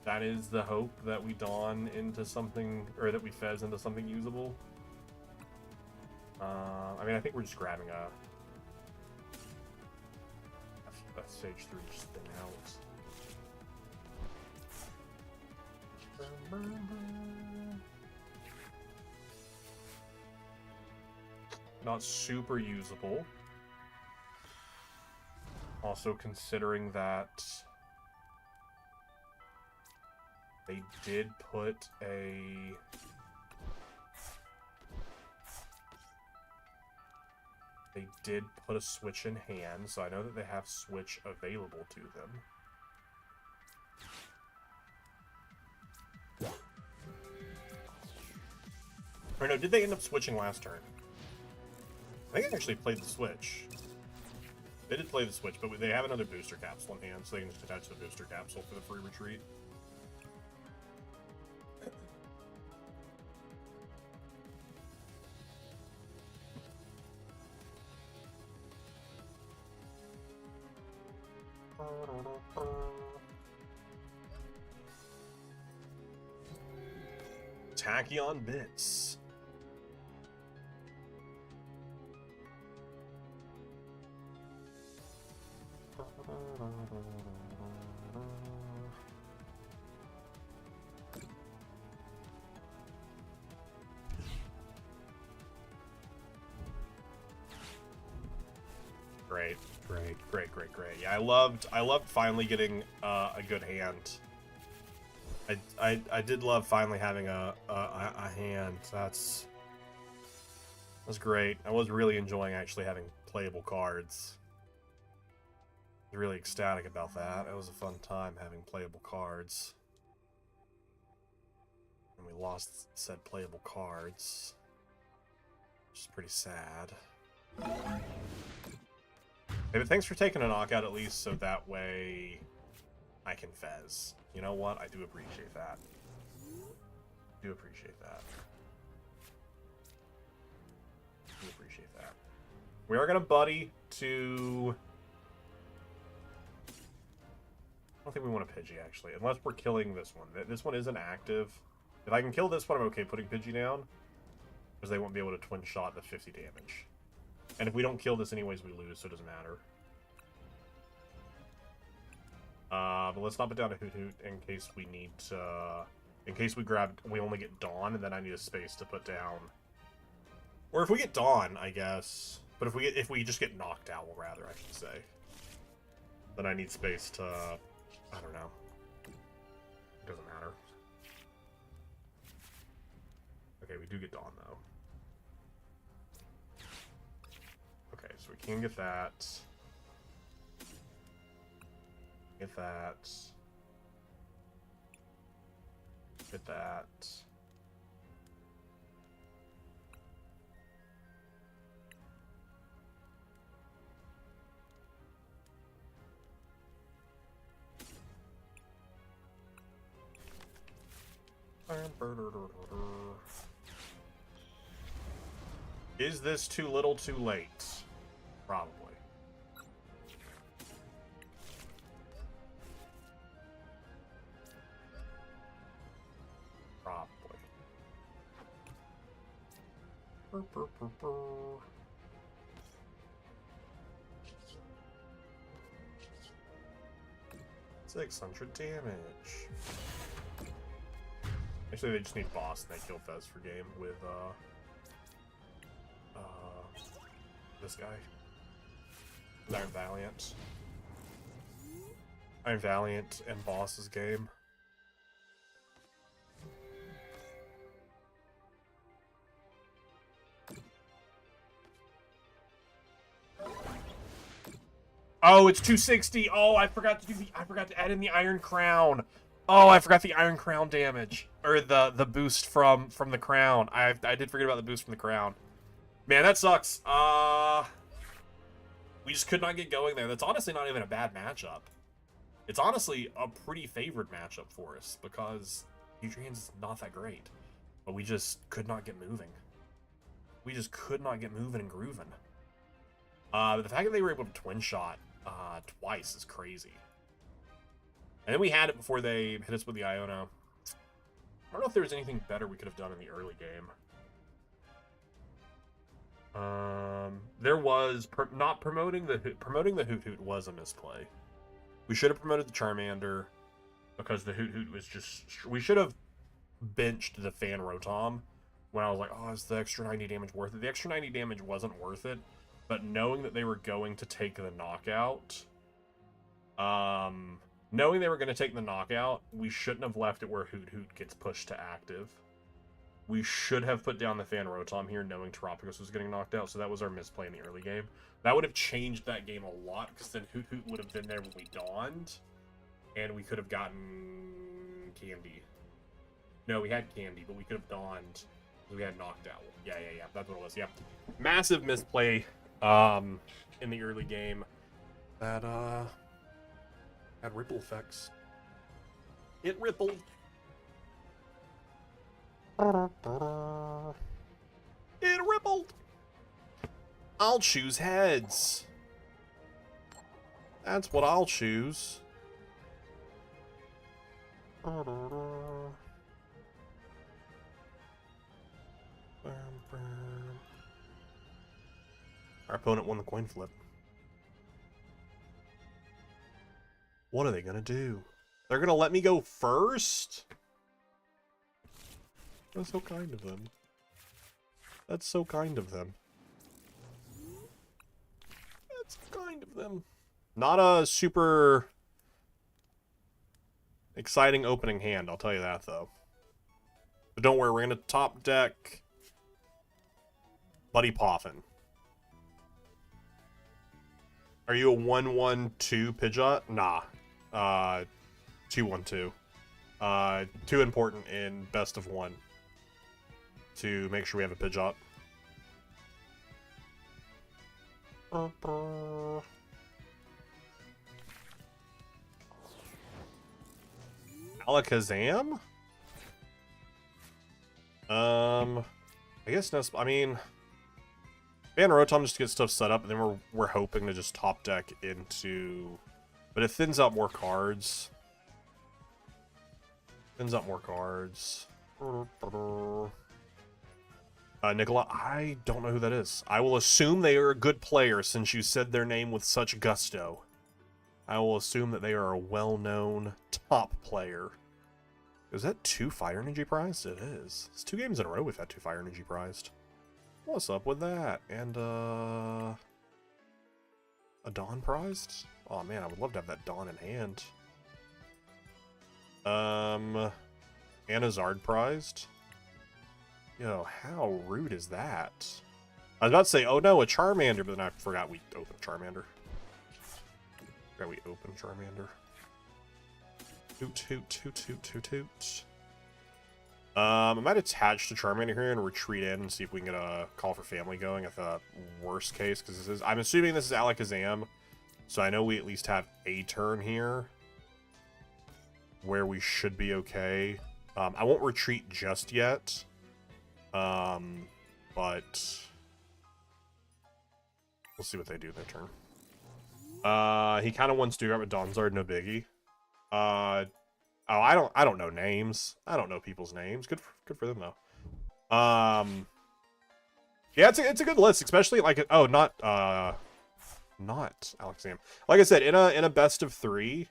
That is the hope, that we Dawn into something... Or that we Fez into something usable. I mean, I think we're just grabbing a stage 3 just thing out. Not super usable. Also considering that they did put a... They did put a Switch in hand, so I know that they have Switch available to them. Or no, did they end up switching last turn? I think they actually played the Switch. They did play the Switch, but they have another booster capsule in hand, so they can just attach the booster capsule for the free retreat. Tachyon bits. Great. Great, great, great, great. Yeah, I loved finally getting a good hand. I did love finally having a hand. That's great. I was really enjoying actually having playable cards. I was really ecstatic about that. It was a fun time having playable cards. And we lost said playable cards, which is pretty sad. Hey, but thanks for taking a knockout at least, so that way I can fez. You know what? I do appreciate that. I do appreciate that. I do appreciate that. We are gonna buddy to... I don't think we want a Pidgey, actually, unless we're killing this one. This one isn't active. If I can kill this one, I'm okay putting Pidgey down, because they won't be able to twin shot the 50 damage. And if we don't kill this anyways, we lose, so it doesn't matter. But let's not put down a Hoot Hoot in case we need to... In case we only get Dawn, and then I need a space to put down. Or if we get Dawn, I guess. But if we just get knocked out, rather, I should say. Then I need space to... I don't know. It doesn't matter. Okay, we do get Dawn, though. Okay, so we can get that. Get that. Get that. Is this too little, too late? Probably. Probably. Burr, burr, burr, burr. 600 damage. Actually, they just need boss and they kill Fez for game with this guy. Iron Valiant. Iron Valiant and boss's game. Oh, it's 260. Oh, I forgot to add in the Iron Crown. Oh, I forgot the Iron Crown damage. Or the boost from the crown. I did forget about the boost from the crown. Man, that sucks. We just could not get going there. That's honestly not even a bad matchup. It's honestly a pretty favored matchup for us because Adrian's not that great. But we just could not get moving. We just could not get moving and grooving. But the fact that they were able to twin shot twice is crazy. And then we had it before they hit us with the Iono. I don't know if there was anything better we could have done in the early game. There was not promoting the Hoot Hoot was a misplay. We should have promoted the Charmander because the Hoot Hoot was just... We should have benched the Fan Rotom when I was like, oh, is the extra 90 damage worth it? The extra 90 damage wasn't worth it, but knowing that they were going to take the knockout... knowing they were going to take the knockout, we shouldn't have left it where Hoot Hoot gets pushed to active. We should have put down the Fan Rotom here, knowing Terapagos was getting knocked out, so that was our misplay in the early game. That would have changed that game a lot, because then Hoot Hoot would have been there when we dawned, and we could have gotten Candy. No, we had Candy, but we could have dawned. We had knocked out. Yeah, that's what it was, yeah. Massive misplay in the early game that had ripple effects. It rippled. It rippled. I'll choose heads. That's what I'll choose. Our opponent won the coin flip. What are they gonna do? They're gonna let me go first? That's so kind of them. That's so kind of them. That's kind of them. Not a super exciting opening hand, I'll tell you that, though. But don't worry, we're going to top deck Buddy Poffin. Are you a 1-1-2 Pidgeot? Nah. 2-1-2. Too important in best of one to make sure we have a Pidgeot. Alakazam? I guess no. I mean, Van Rotom just to get stuff set up, and then we're hoping to just top deck into, but it thins out more cards. Nicola, I don't know who that is. I will assume they are a good player since you said their name with such gusto. I will assume that they are a well-known top player. Is that 2 Fire Energy prized? It is. It's 2 games in a row we've had 2 Fire Energy prized. What's up with that? And, a Dawn prized? Oh man, I would love to have that Dawn in hand. And a Zard prized? Yo, how rude is that? I was about to say, oh no, a Charmander, but then I forgot we opened Charmander. Toot. I might attach the Charmander here and retreat in and see if we can get a Call for Family going at the worst case, because this is, I'm assuming this is Alakazam, so I know we at least have a turn here where we should be okay. I won't retreat just yet, but we'll see what they do their turn. He kind of wants to grab a DawnZard, no biggie. Oh, I don't know names. I don't know people's names. Good for them though. Yeah, it's a good list, especially like not Alakazam. Like I said, in a best of 3,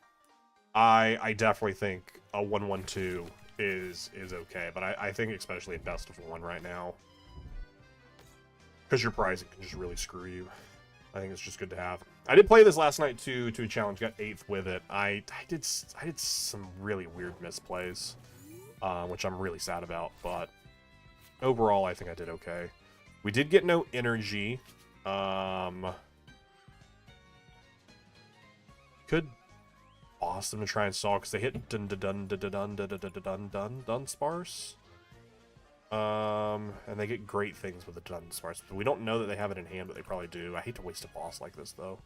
I definitely think a 1-1-2 is okay, but I think especially in best of 1 right now, because your pricing can just really screw you. I think it's just good to have. I did play this last night to a challenge, got 8th with it. I did some really weird misplays, which I'm really sad about, but overall I think I did okay. We did get no energy. Could boss them to try and stall because they hit Dunsparce. And they get great things with the Dunsparce. But we don't know that they have it in hand, but they probably do. I hate to waste a boss like this, though.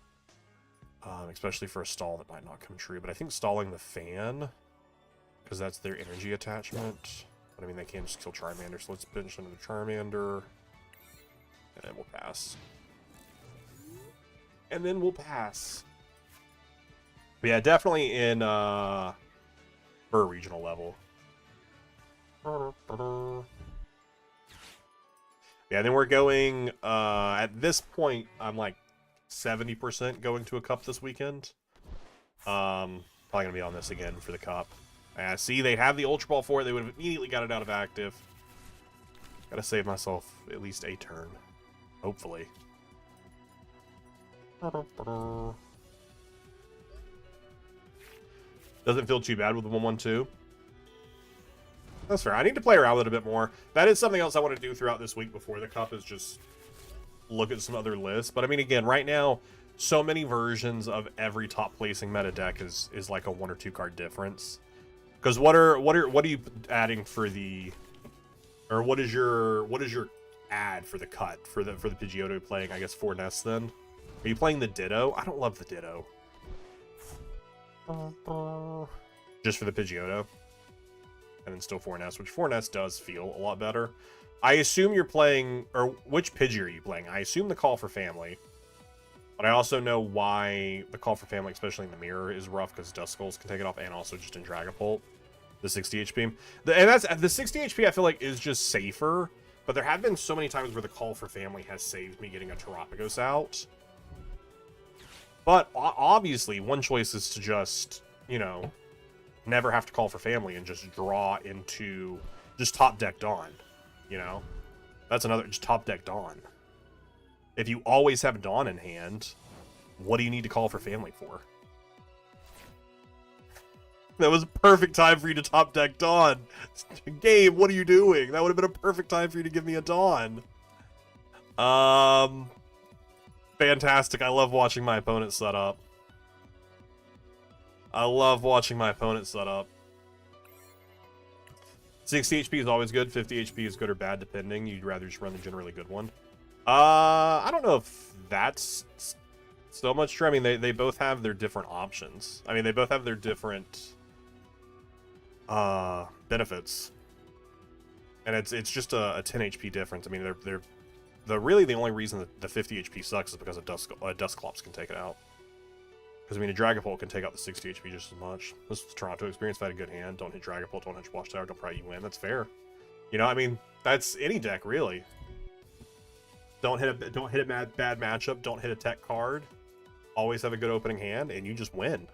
Especially for a stall that might not come true. But I think stalling the fan, because that's their energy attachment. But I mean, they can't just kill Charmander, so let's bench into the Charmander. And then we'll pass. But yeah, definitely in for a regional level. Yeah, then we're going, at this point, I'm like 70% going to a cup this weekend. Probably going to be on this again for the cup. See, they have the Ultra Ball for it. They would have immediately got it out of active. Gotta save myself at least a turn. Hopefully. Doesn't feel too bad with the 1-1-2. That's fair. I need to play around with it a bit more. That is something else I want to do throughout this week before the cup, is just look at some other lists. But I mean, again, right now, so many versions of every top placing meta deck is like a 1 or 2 card difference. Because what are you adding for the, or what is your ad for the cut for the Pidgeotto playing? I guess 4 Nests then. Are you playing the Ditto? I don't love the Ditto. Just for the Pidgeotto. And then still 4 Nests, which 4 Nests does feel a lot better. I assume you're playing, or which Pidgey are you playing? I assume the Call for Family. But I also know why the Call for Family, especially in the mirror, is rough, because Duskulls can take it off, and also just in Dragapult, the 60 HP. And that's the 60 HP I feel like is just safer, but there have been so many times where the Call for Family has saved me getting a Terapagos out. But obviously, one choice is to just, you know, never have to Call for Family and just draw into, just top deck Dawn, you know? That's another, just top deck Dawn. If you always have Dawn in hand, What do you need to call for family for? That was a perfect time for you to top deck Dawn. Game, what are you doing? That would have been a perfect time for you to give me a Dawn. Fantastic. I love watching my opponent set up. I love watching my opponent set up. 60 HP is always good. 50 HP is good or bad, depending. You'd rather just run the generally good one. I don't know if that's so much true. I mean, they both have their different options. I mean, they both have their different benefits. And it's just a 10 HP difference. I mean, they're really the only reason that the 50 HP sucks is because a Dusclops can take it out. Because, I mean, a Dragapult can take out the 60 HP just as much. This is the Toronto experience. If I had a good hand, don't hit Dragapult, don't hit Watchtower, don't probably you win. That's fair. You know, I mean, that's any deck, really. Don't hit a bad matchup, don't hit a tech card. Always have a good opening hand, and you just win.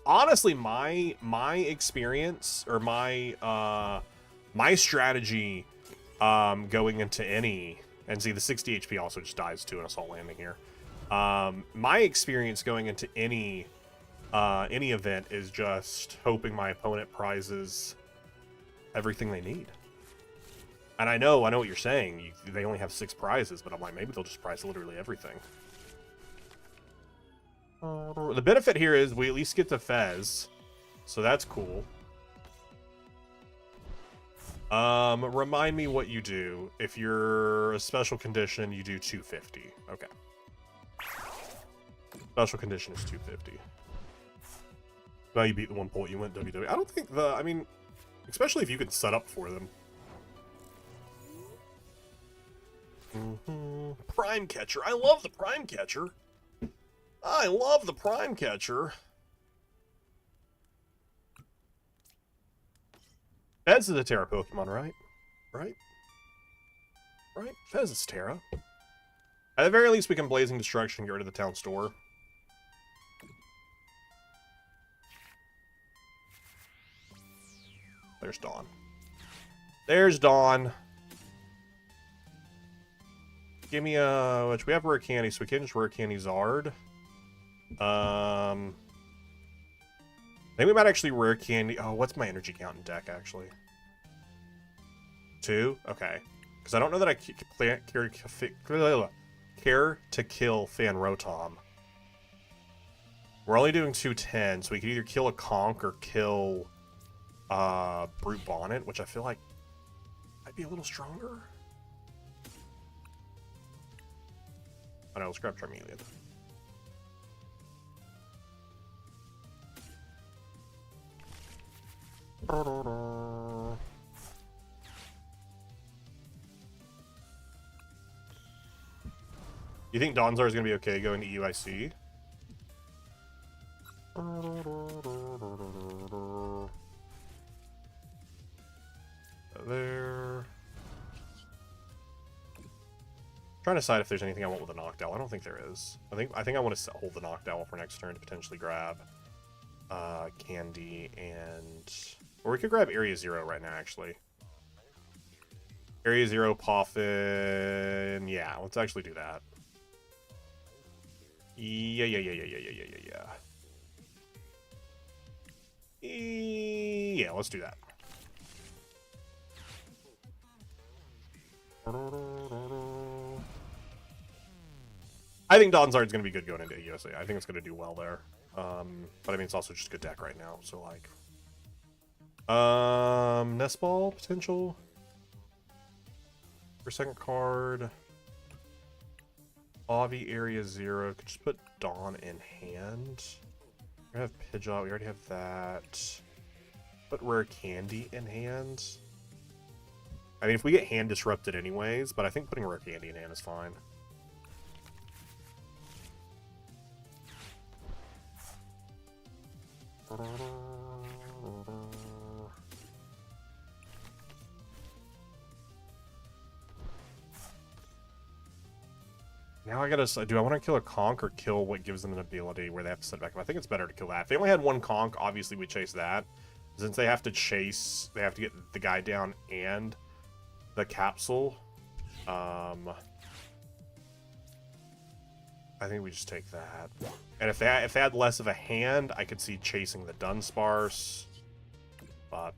Honestly, my experience, or my strategy going into any... And see, the 60 HP also just dies to an Assault Landing here. My experience going into any event is just hoping my opponent prizes everything they need. And I know what you're saying. They only have 6 prizes, but I'm like, maybe they'll just prize literally everything. The benefit here is we at least get to Fez, so that's cool. Remind me what you do. If you're a special condition, you do 250. Okay. Special condition is 250. Well, you beat the 1 point, you went WWE. I don't think I mean, especially if you can set up for them. Prime Catcher. I love the Prime Catcher. I love the Prime Catcher. Fez is a Terra Pokemon, right? Right? Fez is Terra. At the very least, we can Blazing Destruction and get rid of the town store. There's Dawn. There's Dawn. Give me a... Which we have Rare Candy, so we can just Rare Candy Zard. I think we might actually Rare Candy... Oh, what's my energy count in deck, actually? 2? Okay. Because I don't know that I care to kill Fan Rotom. We're only doing 210, so we could either kill a Conk or kill Brute Bonnet, which I feel like might be a little stronger. Oh no, let's grab Charmeleon. You think DawnZard is going to be okay going to UIC? There. Trying to decide if there's anything I want with a Noctowl. I don't think there is. I think I want to hold the Noctowl for next turn to potentially grab Candy and... Or we could grab Area 0 right now, actually. Area 0, Poffin... Yeah, let's actually do that. Yeah. Yeah, let's do that. I think DawnZard's going to be good going into USA. I think it's going to do well there. But I mean, it's also just a good deck right now, so like... Nest Ball, potential? For second card... Avi, Area 0. Could just put Dawn in hand. We have Pidgeot. We already have that. Put Rare Candy in hand. I mean, if we get hand disrupted anyways, but I think putting Rare Candy in hand is fine. Now I gotta decide, do I want to kill a Conk or kill what gives them an ability where they have to set back up? I think it's better to kill that. If they only had one Conk, obviously we chase that. Since they have to chase, they have to get the guy down and the capsule. I think we just take that. And if they had less of a hand, I could see chasing the Dunsparce. But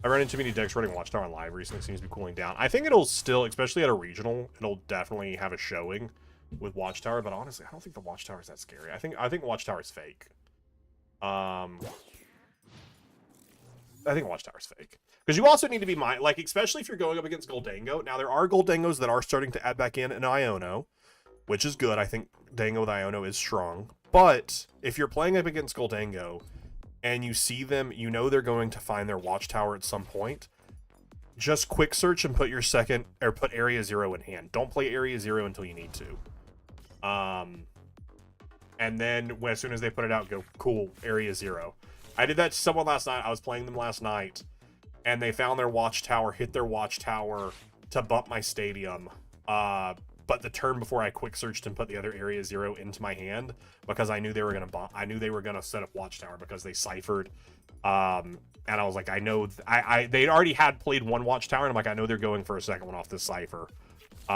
I run into many decks running Watchtower on live recently. Seems to be cooling down. I think it'll still, especially at a regional, it'll definitely have a showing with Watchtower. But honestly, I don't think the Watchtower is that scary. I think Watchtower is fake. I think Watchtower's fake. Because you also need to be like, especially if you're going up against Goldango. Now, there are Goldangos that are starting to add back in an Iono, which is good. I think Dango with Iono is strong. But if you're playing up against Goldango and you see them, you know they're going to find their Watchtower at some point, just quick search and put your second, or put Area 0 in hand. Don't play Area 0 until you need to. And then as soon as they put it out, go, cool, Area 0. I did that to someone last night. I was playing them last night, and they found their Watchtower, hit their Watchtower to bump my stadium. But the turn before I quick searched and put the other Area 0 into my hand, because I knew they were gonna bump. I knew they were gonna set up Watchtower because they ciphered. And I was like, I know they'd already had played one Watchtower, and I'm like, I know they're going for a second one off this cipher. So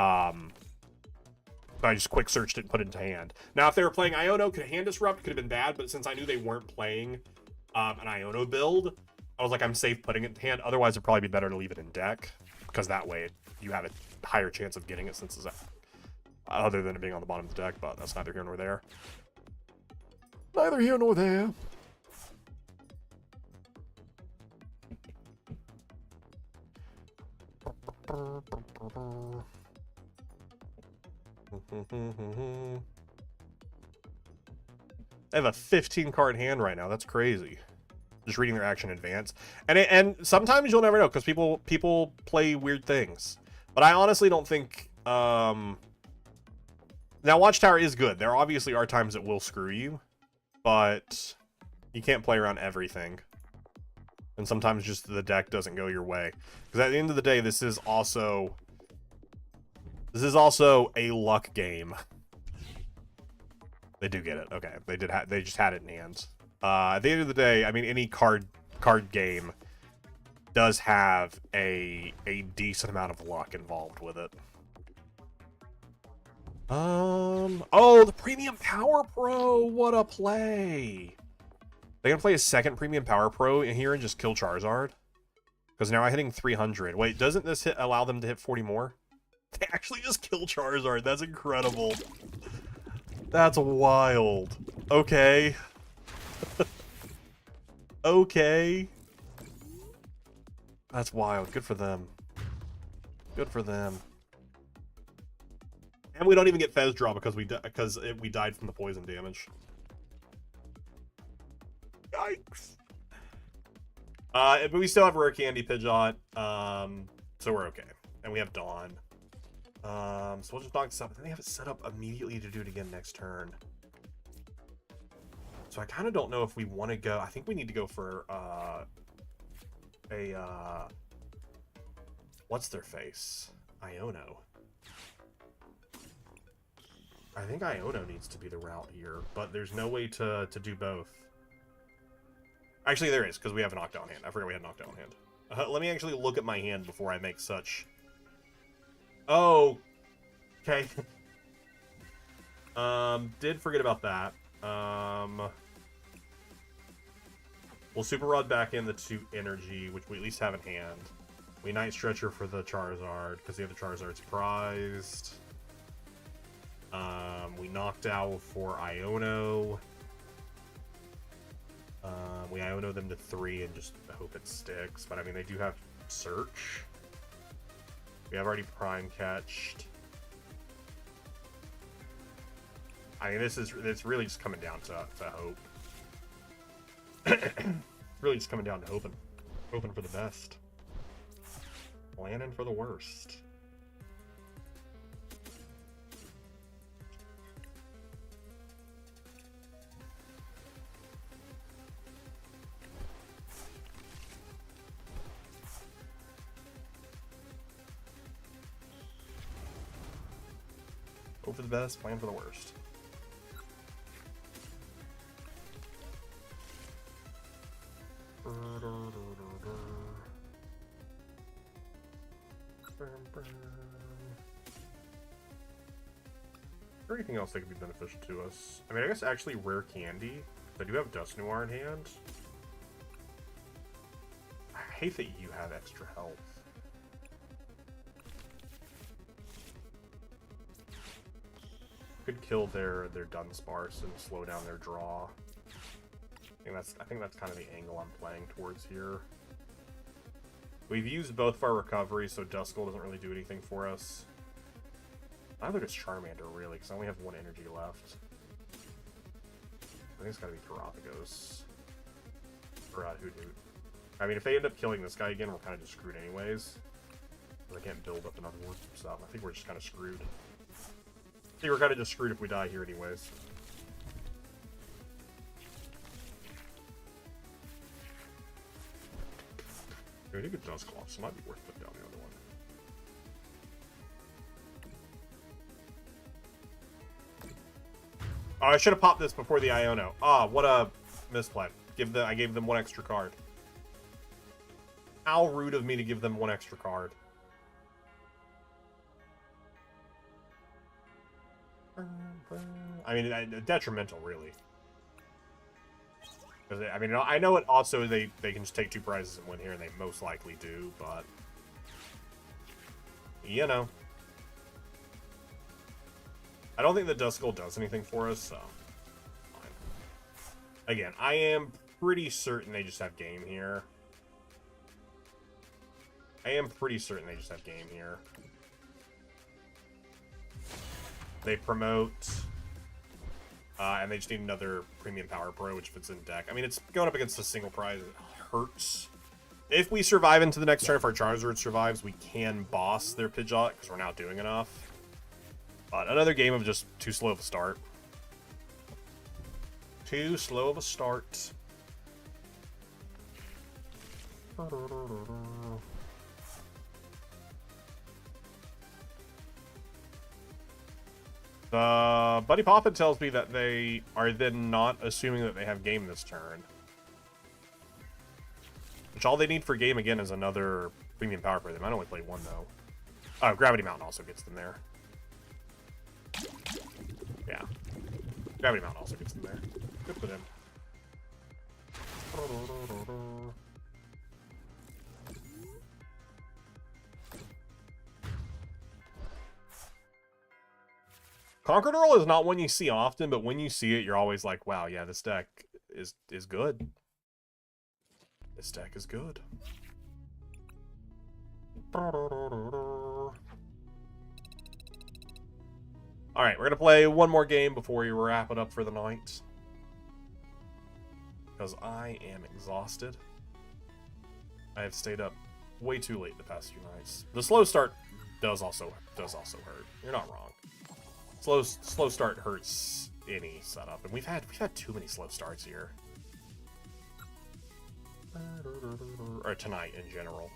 I just quick searched it and put it into hand. Now, if they were playing Iono, could hand disrupt, could have been bad, but since I knew they weren't playing an Iono build, I was like, I'm safe putting it in hand. Otherwise, it'd probably be better to leave it in deck, because that way you have a higher chance of getting it, since it's other than it being on the bottom of the deck, but that's neither here nor there. Neither here nor there. They have a 15 card hand right now. That's crazy. Just reading their action in advance. And sometimes you'll never know, because people play weird things. But I honestly don't think now Watchtower is good. There obviously are times it will screw you, but you can't play around everything. And sometimes just the deck doesn't go your way. Because at the end of the day, this is also a luck game. They do get it. Okay, they just had it in hands. At the end of the day, I mean, any card game does have a decent amount of luck involved with it. Oh, the Premium Power Pro, what a play! They gonna play a second Premium Power Pro in here and just kill Charizard? Because now I'm hitting 300. Wait, doesn't this allow them to hit 40 more? They actually just kill Charizard. That's incredible. That's wild. Okay. Okay. That's wild. Good for them. Good for them. And we don't even get Fez draw because we died from the poison damage. Yikes. But we still have Rare Candy, Pidgeot, so we're okay. And we have Dawn. So we'll just knock this up, and then they have it set up immediately to do it again next turn. So I kind of don't know if we want to go. I think we need to go for what's their face? Iono. I think Iono needs to be the route here, but there's no way to do both. Actually, there is, because we have a knockdown hand. I forgot we had a knockdown hand. Let me actually look at my hand before I make such... Oh, okay. Did forget about that. We'll Super Rod back in the 2 energy, which we at least have in hand. We Night Stretcher for the Charizard, because the other Charizard's prized. We knocked out for Iono. We Iono them to 3 and just hope it sticks. But I mean, they do have Search. We have already Prime Catched. I mean, it's really just coming down to hope. Really just coming down to hoping for the best, planning for the worst. Hope for the best, plan for the worst. there anything else that could be beneficial to us? I mean, I guess actually rare candy. I do have Dust Noir in hand. I hate that you have extra health. Could kill their Dunsparce and slow down their draw. I think that's kind of the angle I'm playing towards here. We've used both of our recovery, so Duskull doesn't really do anything for us. Neither does Charmander, really, because I only have one energy left. I think it's gotta be Terapagos. Or Hoothoot. I mean, if they end up killing this guy again, we're kind of just screwed anyways. I can't build up another one stuff. I think we're just kind of screwed. I think we're kind of just screwed if we die here anyways. I think it does Dusclops, so it might be worth putting down the other one. Oh, I should have popped this before the Iono. Ah, what a misplay. I gave them one extra card. How rude of me to give them one extra card. I mean, detrimental, really. I mean, I know it also, they can just take 2 prizes and win here, and they most likely do, but... You know. I don't think the Duskull does anything for us, so... Fine. Again, I am pretty certain they just have game here. I am pretty certain they just have game here. They promote... and they just need another Premium Power Pro, which fits in deck. I mean, it's going up against a single prize. It hurts. If we survive into the next turn, if our Charizard survives, we can boss their Pidgeot, because we're not doing enough. But another game of just too slow of a start. Too slow of a start. Buddy Poppin tells me that they are then not assuming that they have game this turn. Which all they need for game again is another Premium Power for them. I only play one though. Oh, Gravity Mountain also gets them there. Yeah. Gravity Mountain also gets them there. Good for them. Conqueror is not one you see often, but when you see it, you're always like, wow, yeah, this deck is good. This deck is good. Alright, we're going to play one more game before we wrap it up for the night. Because I am exhausted. I have stayed up way too late the past few nights. The slow start does also hurt. You're not wrong. Slow start hurts any setup, and we've had too many slow starts here. Or tonight in general.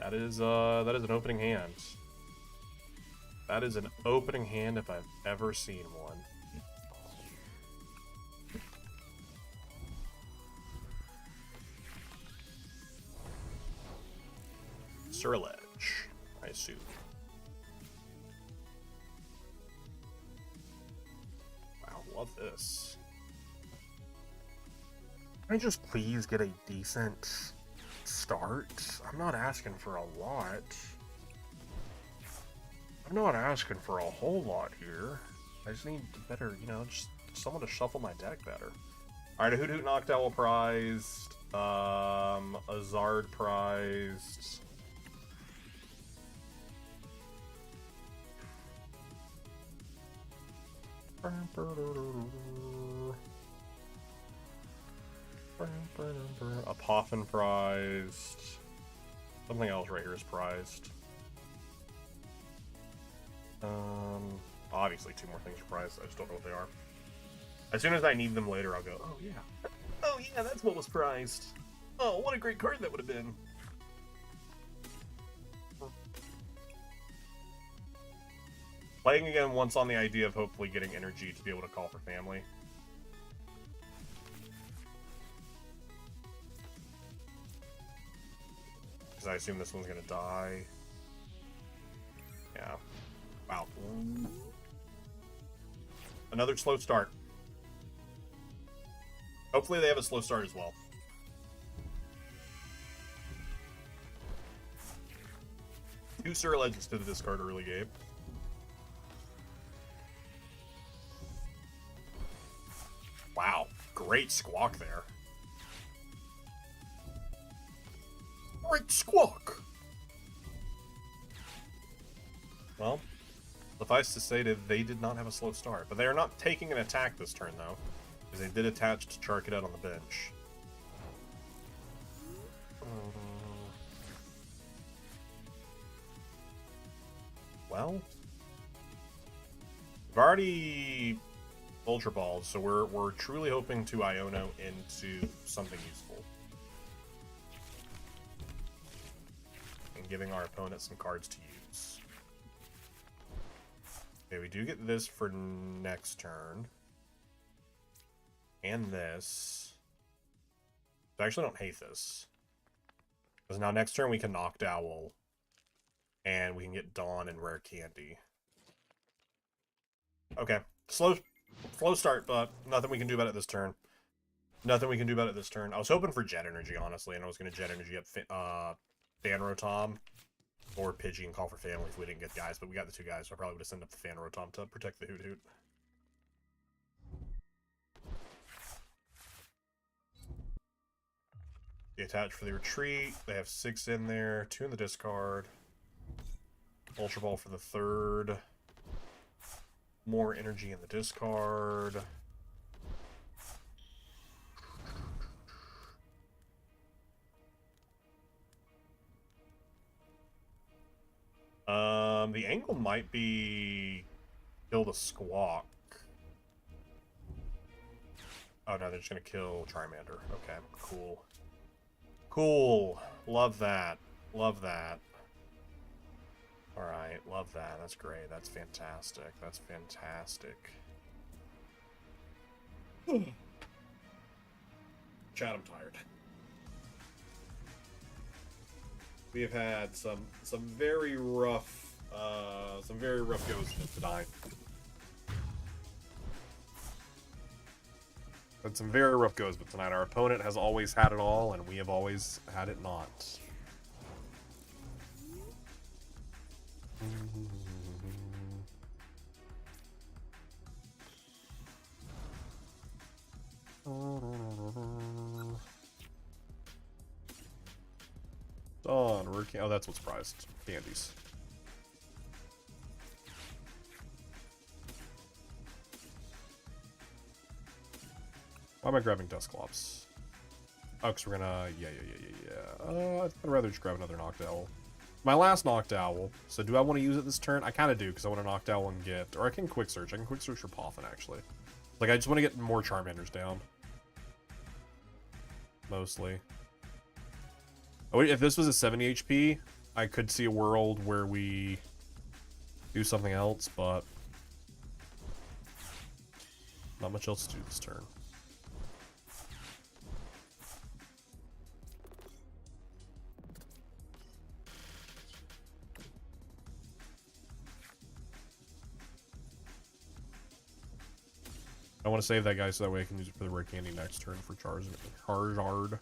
That is an opening hand. That is an opening hand if I've ever seen one. Surledge, I assume. Wow, love this. Can I just please get a decent start? I'm not asking for a lot. I'm not asking for a whole lot here. I just need better, you know, just someone to shuffle my deck better. Alright, a Hoothoot Noctowl prized. A Zard prized. A Poffin prized. Something else right here is prized. Obviously 2 more things are prized. I just don't know what they are. As soon as I need them later, I'll go, oh yeah. Oh yeah, that's what was prized. Oh, what a great card that would have been. Playing again once on the idea of hopefully getting energy to be able to call for family. because I assume this one's gonna die. Yeah. Wow. Another slow start. Hopefully they have a slow start as well. Two Sir Legends to the discard early game. Wow, great squawk there. Great squawk! Well, suffice to say that they did not have a slow start. But they are not taking an attack this turn, though, because they did attach to Charcadet on the bench. Well, we've already Ultra Balls, so we're truly hoping to Iono into something useful. And giving our opponent some cards to use. Okay, we do get this for next turn. And this. I actually don't hate this. Because now next turn we can Noctowl. And we can get Dawn and Rare Candy. Okay. Slow start, but nothing we can do about it this turn. Nothing we can do about it this turn. I was hoping for Jet Energy, honestly, and I was going to Jet Energy up Fanrotom or Pidgey and Call for Family if we didn't get guys, but we got the two guys, so I probably would have sent up the Fanrotom to protect the Hoot Hoot. They attach for the retreat. They have 6 in there, 2 in the discard. Ultra Ball for the 3rd. More energy in the discard. The angle might be kill the Squawk. Oh no, they're just gonna kill Charmander. Okay, cool. Cool. Love that. Love that. Alright, love that. That's great. That's fantastic. That's fantastic. Chad, I'm tired. We have had some very rough goes tonight. Had some very rough goes with tonight. Our opponent has always had it all, and we have always had it not. Dawn, oh, that's what's prized. Candies. Why am I grabbing Dusclops? Oh, because we're gonna... Yeah. I'd rather just grab another Noctowl. My last Noctowl. So do I want to use it this turn? I kind of do, because I want to Noctowl and get... Or I can Quick Search. I can Quick Search for Poffin, actually. Like, I just want to get more Charmanders down. Mostly. Oh, if this was a 70 HP, I could see a world where we do something else, but... Not much else to do this turn. I want to save that guy so that way I can use it for the Rare Candy next turn for Charizard. Charizard.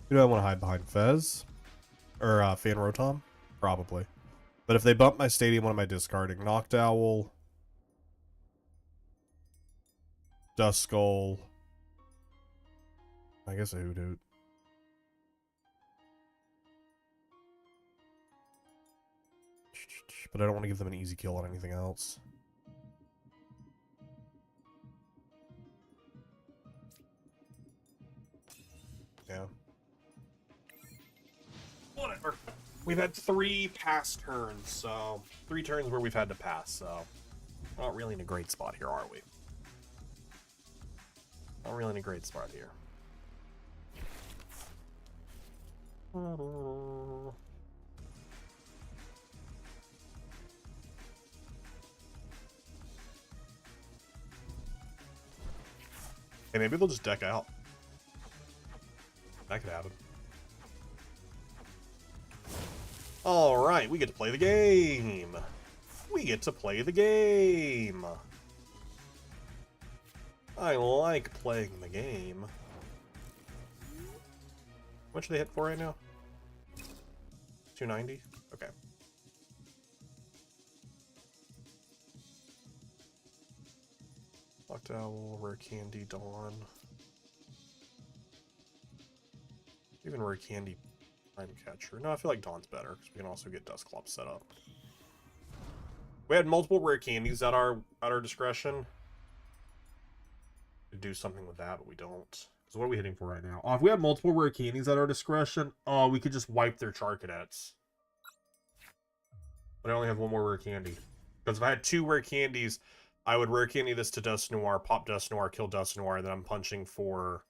Do I want to hide behind Fez? Or Fanrotom? Probably. But if they bump my Stadium, what am I discarding? Noctowl. Duskull. I guess a Hoot Hoot. But I don't want to give them an easy kill on anything else. Yeah. Whatever. We've had 3 pass turns, so... 3 turns where we've had to pass, so... We're not really in a great spot here, are we? Not really in a great spot here. Hey, maybe they'll just deck out. That could happen. Alright, we get to play the game. We get to play the game. I like playing the game. How much are they hit for right now? 290? Okay. Locked Owl, Rare Candy, Dawn. Even Rare Candy, Prime Catcher. No, I feel like Dawn's better, because we can also get Dusclops set up. We had multiple Rare Candies at our discretion. To do something with that, but we don't. Because what are we hitting for right now? Oh, if we have multiple Rare Candies at our discretion, oh, we could just wipe their Charcadets. But I only have one more Rare Candy. Because if I had 2 Rare Candies, I would Rare Candy this to Dust Noir, pop Dust Noir, kill Dust Noir, and then I'm punching for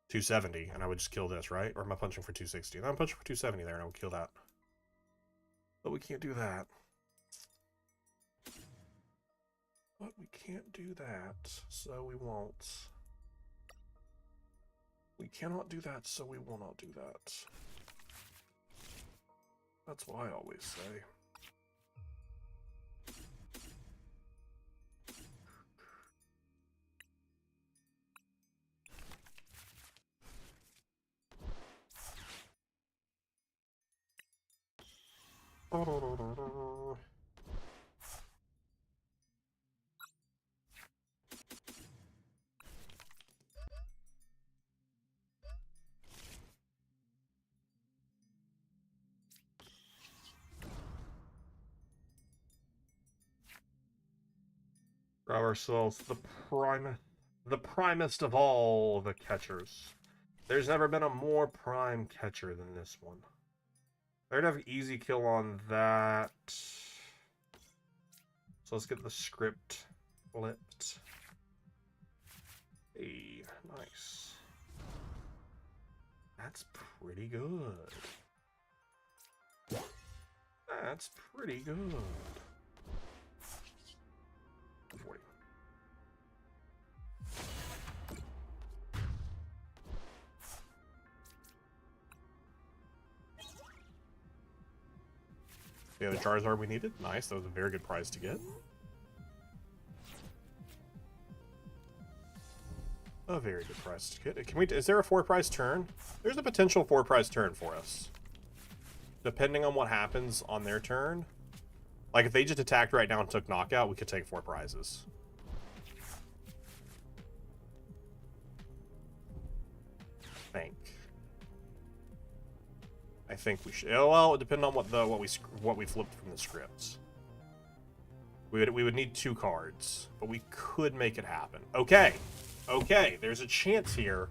270, and I would just kill this, right? Or am I punching for 260? And I'm punching for 270 there, and I would kill that. But we can't do that. But we can't do that, so we won't. We cannot do that, so we will not do that. That's what I always say. Grab ourselves the primest of all the catchers. There's never been a more prime catcher than this one. I'd have easy kill on that. So let's get the script flipped. Hey, nice. That's pretty good. That's pretty good. 40. Yeah, the DawnZard we needed. Nice. That was a very good prize to get. A very good prize to get. Can we? Is there a 4-prize turn? There's a potential 4-prize turn for us. Depending on what happens on their turn. Like, if they just attacked right now and took knockout, we could take 4 prizes. I think we should. Well, depending on what we flipped from the scripts. We would need 2 cards, but we could make it happen. Okay. Okay, there's a chance here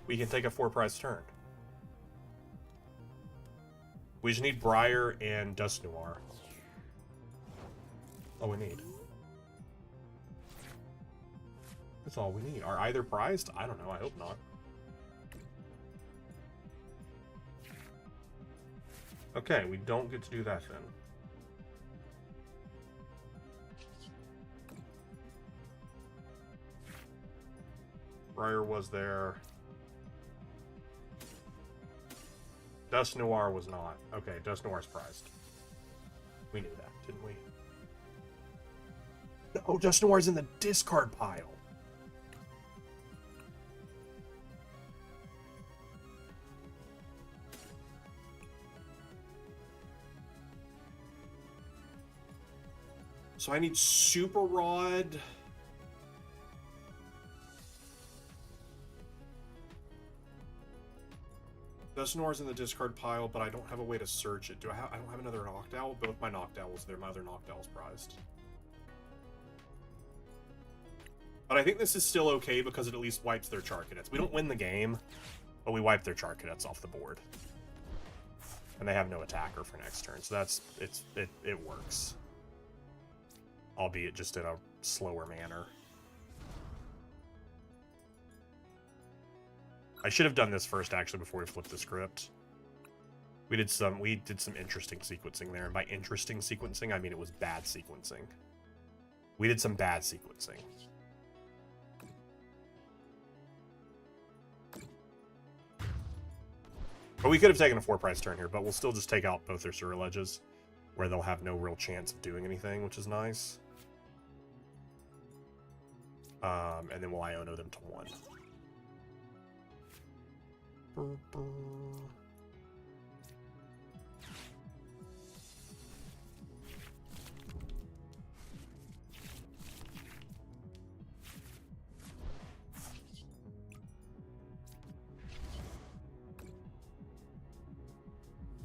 we can take a 4-prize turn. We just need Briar and Dust Noir. All we need. That's all we need. Are either prized? I don't know. I hope not. Okay, we don't get to do that then. Briar was there. Dust Noir was not. Okay, Dust Noir's prized. We knew that, didn't we? Oh, Dust Noir's in the discard pile. So I need Super Rod. Dust Noir's in the discard pile, but I don't have a way to search it. I don't have another Knocked Owl? Both my Knocked Owls there. My other Knocked Owl's prized. But I think this is still okay because it at least wipes their Charcadets. We don't win the game, but we wipe their Charcadets off the board. And they have no attacker for next turn, so it works. Albeit just in a slower manner. I should have done this first, actually, before we flipped the script. We did some interesting sequencing there. And by interesting sequencing, I mean it was bad sequencing. We did some bad sequencing. But we could have taken a 4-price turn here, but we'll still just take out both their sewer ledges, where they'll have no real chance of doing anything, which is nice. And then we'll Iono them to 1.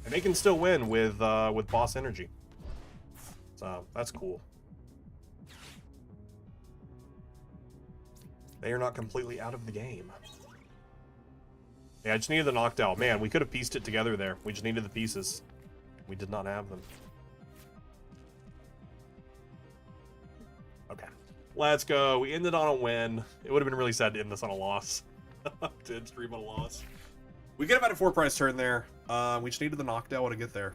And they can still win with boss energy. So that's cool. They are not completely out of the game. Yeah, I just needed the knocked out. Man, we could have pieced it together there. We just needed the pieces. We did not have them. Okay. Let's go. We ended on a win. It would have been really sad to end this on a loss. To end stream on a loss. We could have had a 4-price turn there. We just needed the knocked owl to get there.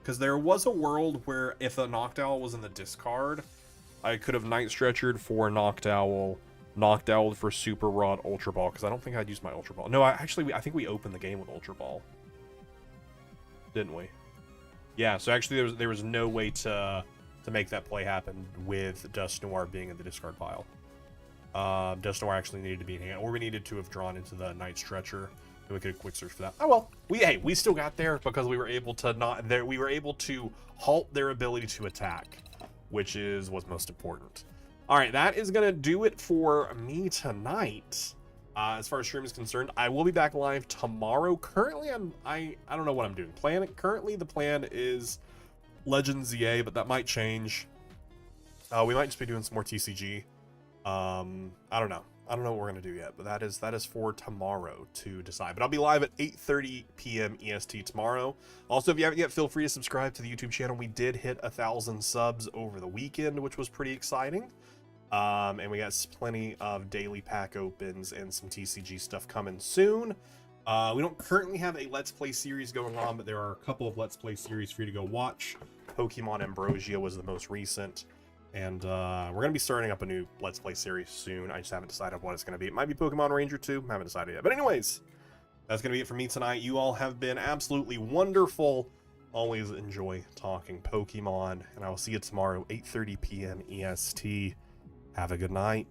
Because there was a world where if the knocked owl was in the discard, I could have night stretchered for knocked owl for super rod ultra ball, because I don't think I'd use my ultra ball. No, I think we opened the game with ultra ball, didn't we? Yeah, so actually there was no way to make that play happen with Dust Noir being in the discard pile. Dust Noir actually needed to be in hand, or we needed to have drawn into the night stretcher, and we could have quick search for that. Oh well, we still got there because we were able to halt their ability to attack, which is what's most important. All right, that is going to do it for me tonight. As far as stream is concerned, I will be back live tomorrow. Currently, I don't know what I'm doing. Currently, the plan is Legends ZA, but that might change. We might just be doing some more TCG. I don't know. I don't know what we're going to do yet, but that is for tomorrow to decide. But I'll be live at 8:30 p.m. EST tomorrow. Also, if you haven't yet, feel free to subscribe to the YouTube channel. We did hit 1,000 subs over the weekend, which was pretty exciting. And we got plenty of daily pack opens and some TCG stuff coming soon. We don't currently have a Let's Play series going on, but there are a couple of Let's Play series for you to go watch. Pokemon Ambrosia was the most recent. And we're going to be starting up a new Let's Play series soon. I just haven't decided what it's going to be. It might be Pokemon Ranger 2. Haven't decided yet. But anyways, that's going to be it for me tonight. You all have been absolutely wonderful. Always enjoy talking Pokemon. And I will see you tomorrow, 8:30 p.m. EST. Have a good night.